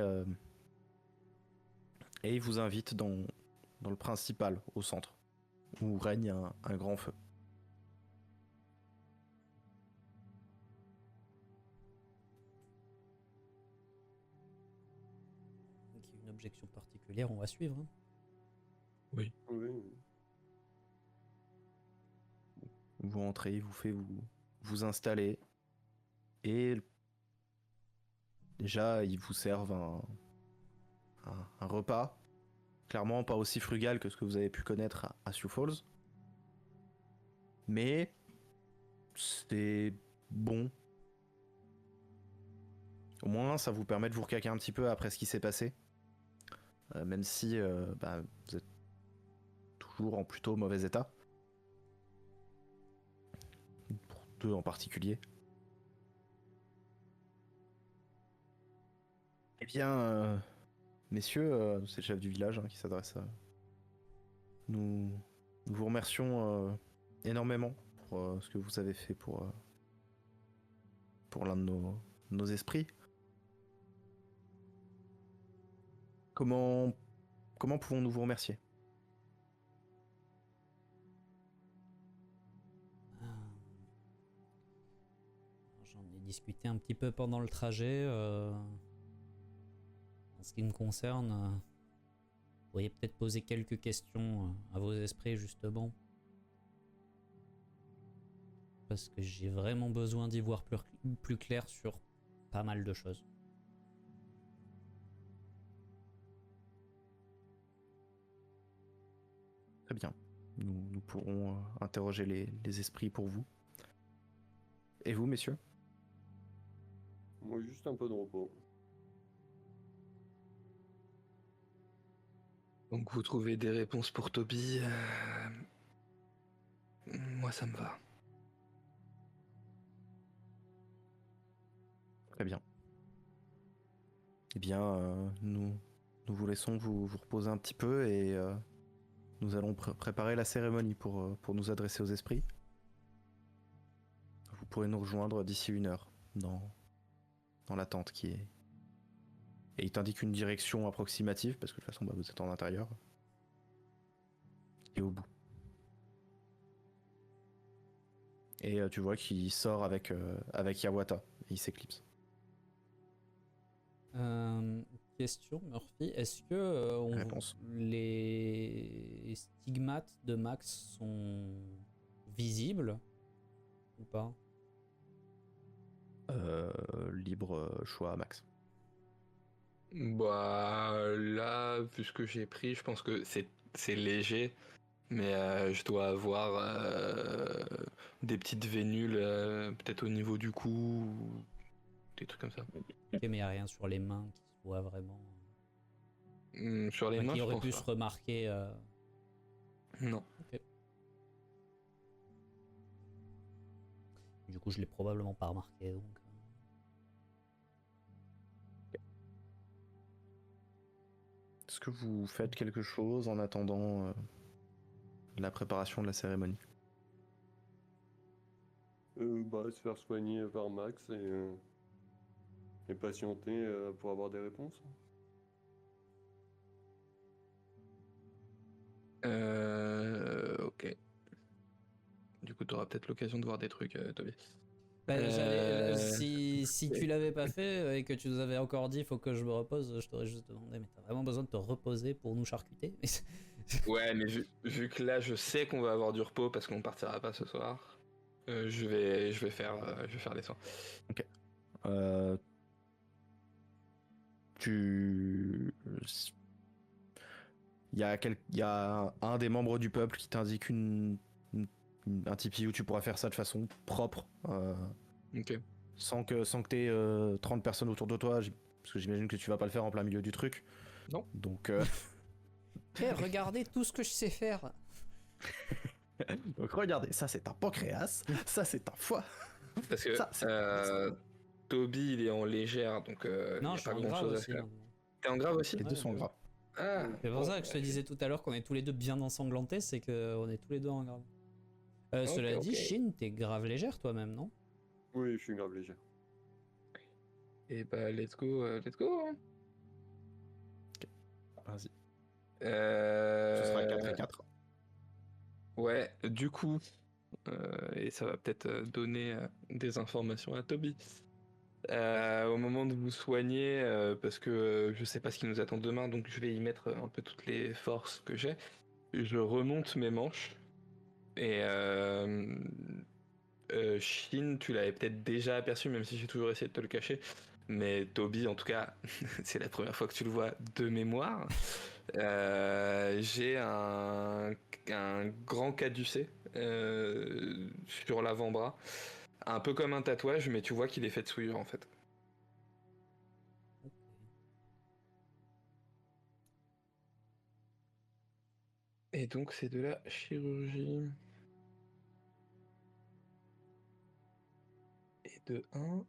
il vous invite dans le principal, au centre, où règne un grand feu. Donc, il y a une objection particulière, on va suivre. Hein. Oui. Oui. Vous entrez, il vous fait vous installer. Et déjà, ils vous servent un repas. Clairement pas aussi frugal que ce que vous avez pu connaître à Sioux Falls. Mais c'est bon. Au moins, ça vous permet de vous recaquer un petit peu après ce qui s'est passé. Même si vous êtes toujours en plutôt mauvais état. Pour deux en particulier. Eh bien, messieurs, c'est le chef du village qui s'adresse à... Nous vous remercions énormément pour ce que vous avez fait pour l'un de nos esprits. Comment pouvons-nous vous remercier? J'en ai discuté un petit peu pendant le trajet. En ce qui me concerne, vous pourriez peut-être poser quelques questions à vos esprits, justement. Parce que j'ai vraiment besoin d'y voir plus clair sur pas mal de choses. Très bien. Nous pourrons interroger les esprits pour vous. Et vous, messieurs? Moi, juste un peu de repos. Donc vous trouvez des réponses pour Toby. Moi ça me va. Très bien. Eh bien, nous vous laissons vous reposer un petit peu et nous allons préparer la cérémonie pour nous adresser aux esprits. Vous pourrez nous rejoindre d'ici 1 heure dans la tente qui est... Et il t'indique une direction approximative, parce que de toute façon, vous êtes en intérieur. Et au bout. Et tu vois qu'il sort avec Yawata. Et il s'éclipse. Question, Murphy. Est-ce que Réponse. les stigmates de Max sont visibles ou pas? Libre choix, Max. Bah là, vu ce que j'ai pris, je pense que c'est léger, mais je dois avoir des petites vénules peut-être au niveau du cou ou des trucs comme ça. Ok, mais il n'y a rien sur les mains qui se voit vraiment. Sur les Enfin, mains, qui je aurait pense pu pas. se remarquer. Non. Ok. Du coup, je l'ai probablement pas remarqué. Donc. Est-ce que vous faites quelque chose en attendant la préparation de la cérémonie? Bah, se faire soigner par Max et patienter pour avoir des réponses. Ok. Du coup, tu auras peut-être l'occasion de voir des trucs, Toby. Bah, Euh, si tu l'avais pas fait et que tu nous avais encore dit faut que je me repose, je t'aurais juste demandé mais t'as vraiment besoin de te reposer pour nous charcuter? Ouais, mais vu que là, je sais qu'on va avoir du repos parce qu'on partira pas ce soir, je vais faire les soins. Ok. Euh, tu... Il y a un des membres du peuple qui t'indique un tipi où tu pourras faire ça de façon propre, Ok. sans que t'aies 30 personnes autour de toi, parce que j'imagine que tu vas pas le faire en plein milieu du truc. Non. Donc, Hey, regardez tout ce que je sais faire. donc regardez, ça c'est un pancréas, ça c'est un foie, Parce que ça c'est un estomac. Toby, il est en légère, donc il Non, n'y je a suis pas en grand grave chose à aussi faire. maintenant. T'es en grave aussi? Les deux Ouais, sont bah oui. gras. Ah, C'est pour bon, ça que je te disais tout à l'heure qu'on est tous les deux bien ensanglantés, c'est qu'on est tous les deux en grave. Ok, Cela dit, ok. Shin, t'es grave légère toi-même, non? Oui, je suis grave léger. Et bah, let's go, let's go. Hein. Vas-y. Euh, Ce sera 4 et 4. Ouais, du coup, et ça va peut-être donner des informations à Toby. Au moment de vous soigner, parce que je sais pas ce qui nous attend demain, donc je vais y mettre un peu toutes les forces que j'ai. Je remonte mes manches et Shin, tu l'avais peut-être déjà aperçu, même si j'ai toujours essayé de te le cacher. Mais Toby, en tout cas, c'est la première fois que tu le vois de mémoire. J'ai un grand caducée sur l'avant-bras. Un peu comme un tatouage, mais tu vois qu'il est fait de souillure en fait. Et donc c'est de la chirurgie. Et de 1.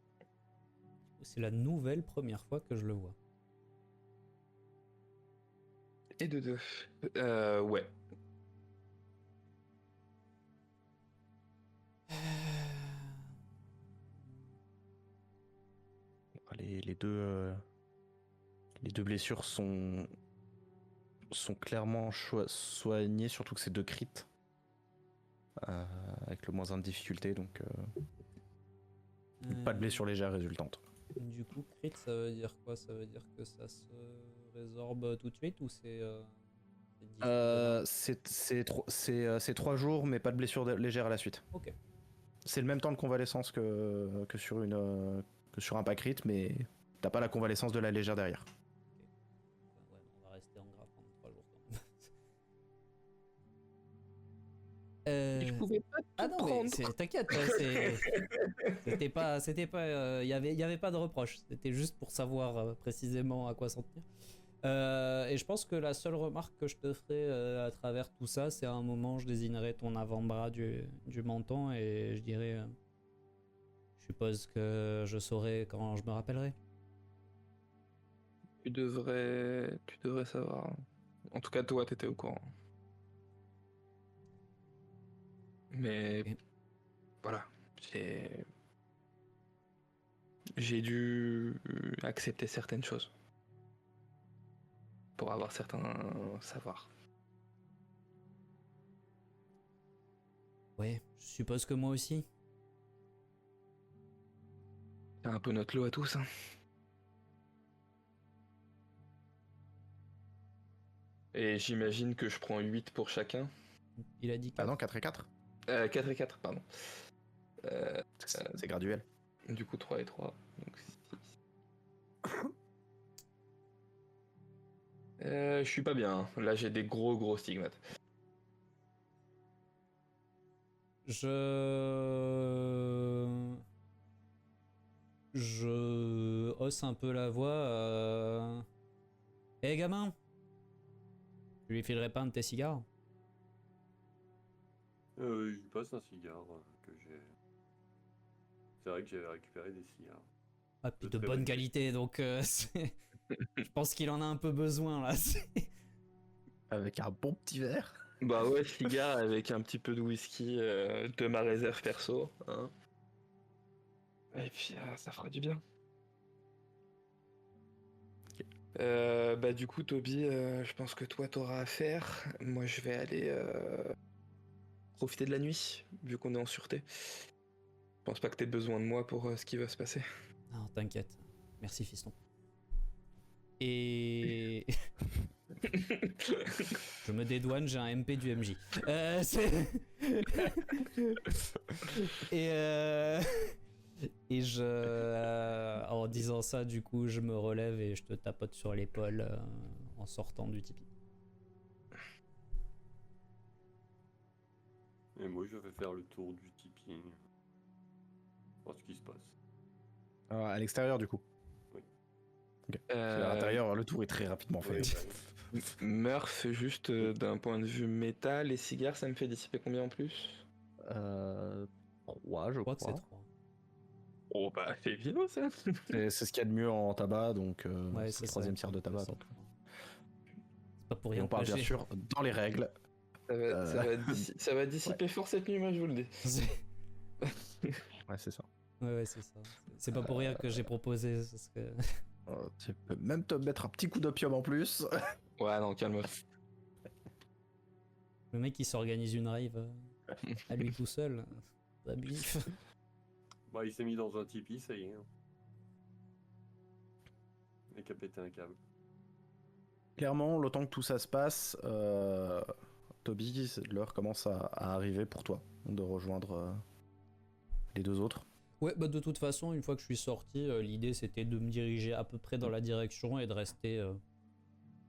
C'est la nouvelle première fois que je le vois. Et de 2. Ouais. Les deux blessures sont clairement soignées, surtout que c'est 2 crits. Avec le moins 1 de difficulté, donc pas de blessure légère résultante. Du coup, crit, ça veut dire quoi? Ça veut dire que ça se résorbe tout de suite ou c'est C'est 3 jours, mais pas de blessure légère à la suite. Ok. C'est le même temps de convalescence que sur un pack crit, mais t'as pas la convalescence de la légère derrière. Ouais, on va rester en grave pendant 3 jours quand même. Je pouvais pas tout Ah non, prendre. mais t'inquiète, c'était pas, il y avait pas de reproche. C'était juste pour savoir précisément à quoi s'en tenir. Et je pense que la seule remarque que je te ferai à travers tout ça, c'est à un moment, je désignerai ton avant-bras du menton et je dirai, je suppose que je saurai quand je me rappellerai. Tu devrais savoir. En tout cas, toi, t'étais au courant. Mais Ok. voilà, j'ai dû accepter certaines choses pour avoir certains savoirs. Ouais, je suppose que moi aussi. C'est un peu notre lot à tous, hein. Et j'imagine que je prends 8 pour chacun. Il a dit Ah 4. non, 4 et 4. 4 et 4, pardon. C'est graduel. Du coup, 3 et 3. Donc 6. Je suis pas bien, hein. Là, j'ai des gros stigmates. Je hausse un peu la voix. Hé gamin, tu lui filerais pas un de tes cigares? Je lui passe un cigare que j'ai. C'est vrai que j'avais récupéré des cigares. Ah, puis De de très bonne bonne qualité, donc je pense qu'il en a un peu besoin là. Avec un bon petit verre. Bah ouais, cigare avec un petit peu de whisky de ma réserve perso, hein. Et puis ça fera du bien. Bah du coup, Toby, je pense que toi t'auras à faire. Moi, je vais aller profiter de la nuit, vu qu'on est en sûreté. Je pense pas que t'aies besoin de moi pour ce qui va se passer. Non, t'inquiète. Merci fiston. Et je me dédouane, j'ai un MP du MJ. Et et en disant ça, du coup, je me relève et je te tapote sur l'épaule en sortant du tipi. Et moi, je vais faire le tour du tipping. Voir ce qui se passe. À l'extérieur, du coup. Ok. Parce que à l'intérieur, le tour est très rapidement fait. Oui, Murph, juste d'un point de vue métal, les cigares, ça me fait dissiper combien en plus? 3, je Je crois que c'est crois. 3. Oh bah c'est bien ça. C'est ce qu'il y a de mieux en tabac, donc Ouais, c'est le ça. troisième tiers de tabac. C'est Donc. pas pour Et rien on parle que bien j'ai- sûr dans les règles. Ça va dissiper fort cette nuit, moi je vous le dis. Ouais, c'est ça. Ouais, c'est ça. C'est pas pour rien que j'ai proposé. Parce que... Tu peux même te mettre un petit coup d'opium en plus. Ouais, non, calme. Le mec il s'organise une rave à lui tout seul. Ça biffe. Bah, il s'est mis dans un tipi, ça y est. Hein. Et qui a pété un câble. Clairement, le temps que tout ça se passe, Toby, l'heure commence à arriver pour toi de rejoindre les deux autres. Ouais, bah de toute façon, une fois que je suis sorti, l'idée c'était de me diriger à peu près dans la direction et de rester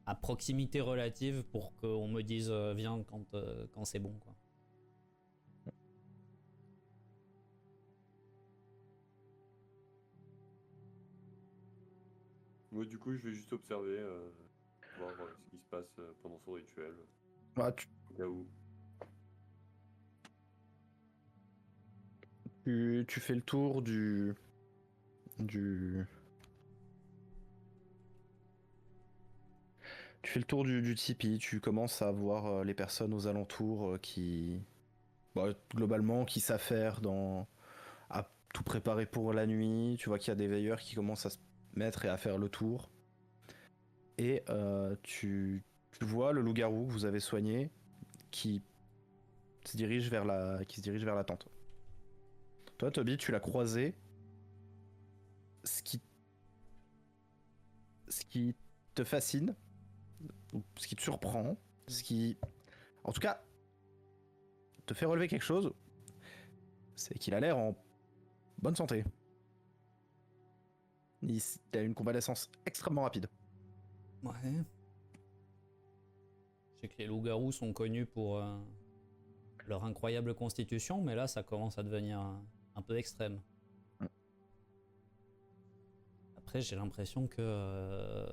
à proximité relative pour qu'on me dise viens quand c'est bon, quoi. Moi, du coup, je vais juste observer, voir ce qui se passe pendant son rituel. Ah, Au cas où. tu fais le tour du Tu fais le tour du tipi, tu commences à voir les personnes aux alentours qui, bah, globalement, qui s'affairent à tout préparer pour la nuit. Tu vois qu'il y a des veilleurs qui commencent à se mettre et à faire le tour. Et tu vois le loup-garou que vous avez soigné qui se dirige vers la tente. Toi, Toby, tu l'as croisé. Ce qui te fascine, ou ce qui te surprend, ce qui, en tout cas, te fait relever quelque chose, c'est qu'il a l'air en bonne santé. Il a une convalescence extrêmement rapide. Ouais. Je sais que les loups-garous sont connus pour leur incroyable constitution, mais là ça commence à devenir un peu extrême. Après j'ai l'impression que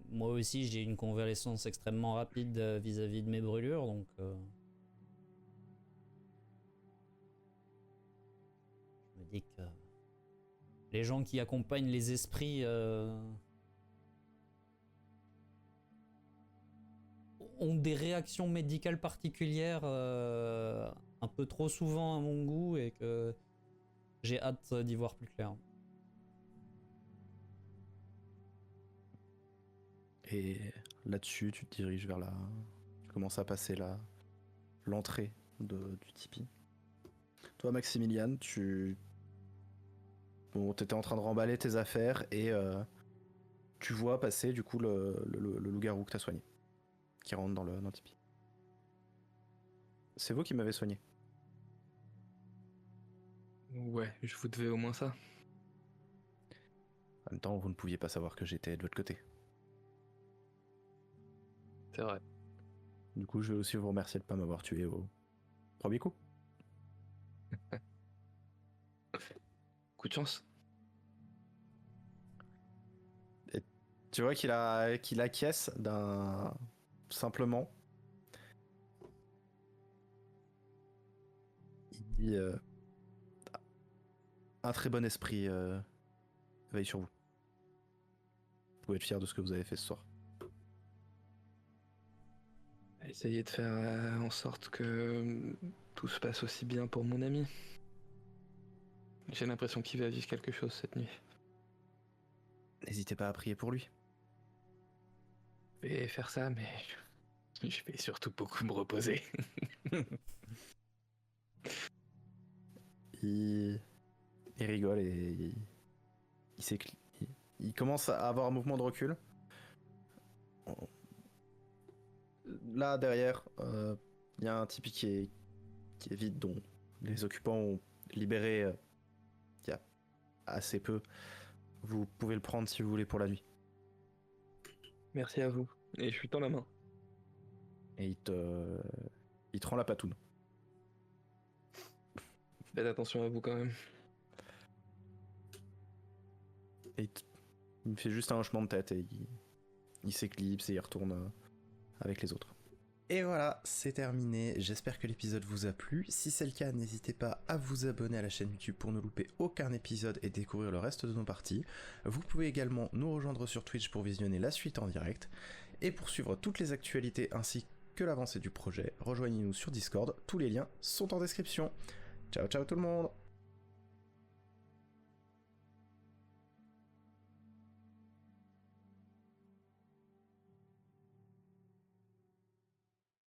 moi aussi j'ai une convalescence extrêmement rapide vis-à-vis de mes brûlures, donc je me dis que les gens qui accompagnent les esprits ont des réactions médicales particulières un peu trop souvent à mon goût, et que j'ai hâte d'y voir plus clair. Et là-dessus, tu te diriges vers tu commences à passer l'entrée du tipi. Toi, Maximilian, t'étais en train de remballer tes affaires et tu vois passer du coup le loup-garou que t'as soigné, qui rentre dans le tipi. C'est vous qui m'avez soigné. Ouais, je vous devais au moins ça. En même temps, vous ne pouviez pas savoir que j'étais de l'autre côté. C'est vrai. Du coup, je vais aussi vous remercier de ne pas m'avoir tué au premier coup. Coup de chance. Et tu vois qu'il acquiesce simplement. Il dit un très bon esprit veille sur vous. Vous pouvez être fier de ce que vous avez fait ce soir. Essayez de faire en sorte que tout se passe aussi bien pour mon ami. J'ai l'impression qu'il va vivre quelque chose cette nuit. N'hésitez pas à prier pour lui. Je vais faire ça, mais je vais surtout beaucoup me reposer. Il rigole et il commence à avoir un mouvement de recul. Là derrière, il y a un tipi qui est vide, dont les occupants ont libéré il y a assez peu. Vous pouvez le prendre si vous voulez pour la nuit. Merci à vous. Et je lui tends la main. Et il te rend la patoune. Faites attention à vous quand même. Et il me fait juste un hochement de tête et il s'éclipse et il retourne avec les autres. Et voilà, c'est terminé. J'espère que l'épisode vous a plu. Si c'est le cas, n'hésitez pas à vous abonner à la chaîne YouTube pour ne louper aucun épisode et découvrir le reste de nos parties. Vous pouvez également nous rejoindre sur Twitch pour visionner la suite en direct. Et pour suivre toutes les actualités ainsi que l'avancée du projet, rejoignez-nous sur Discord. Tous les liens sont en description. Ciao ciao tout le monde!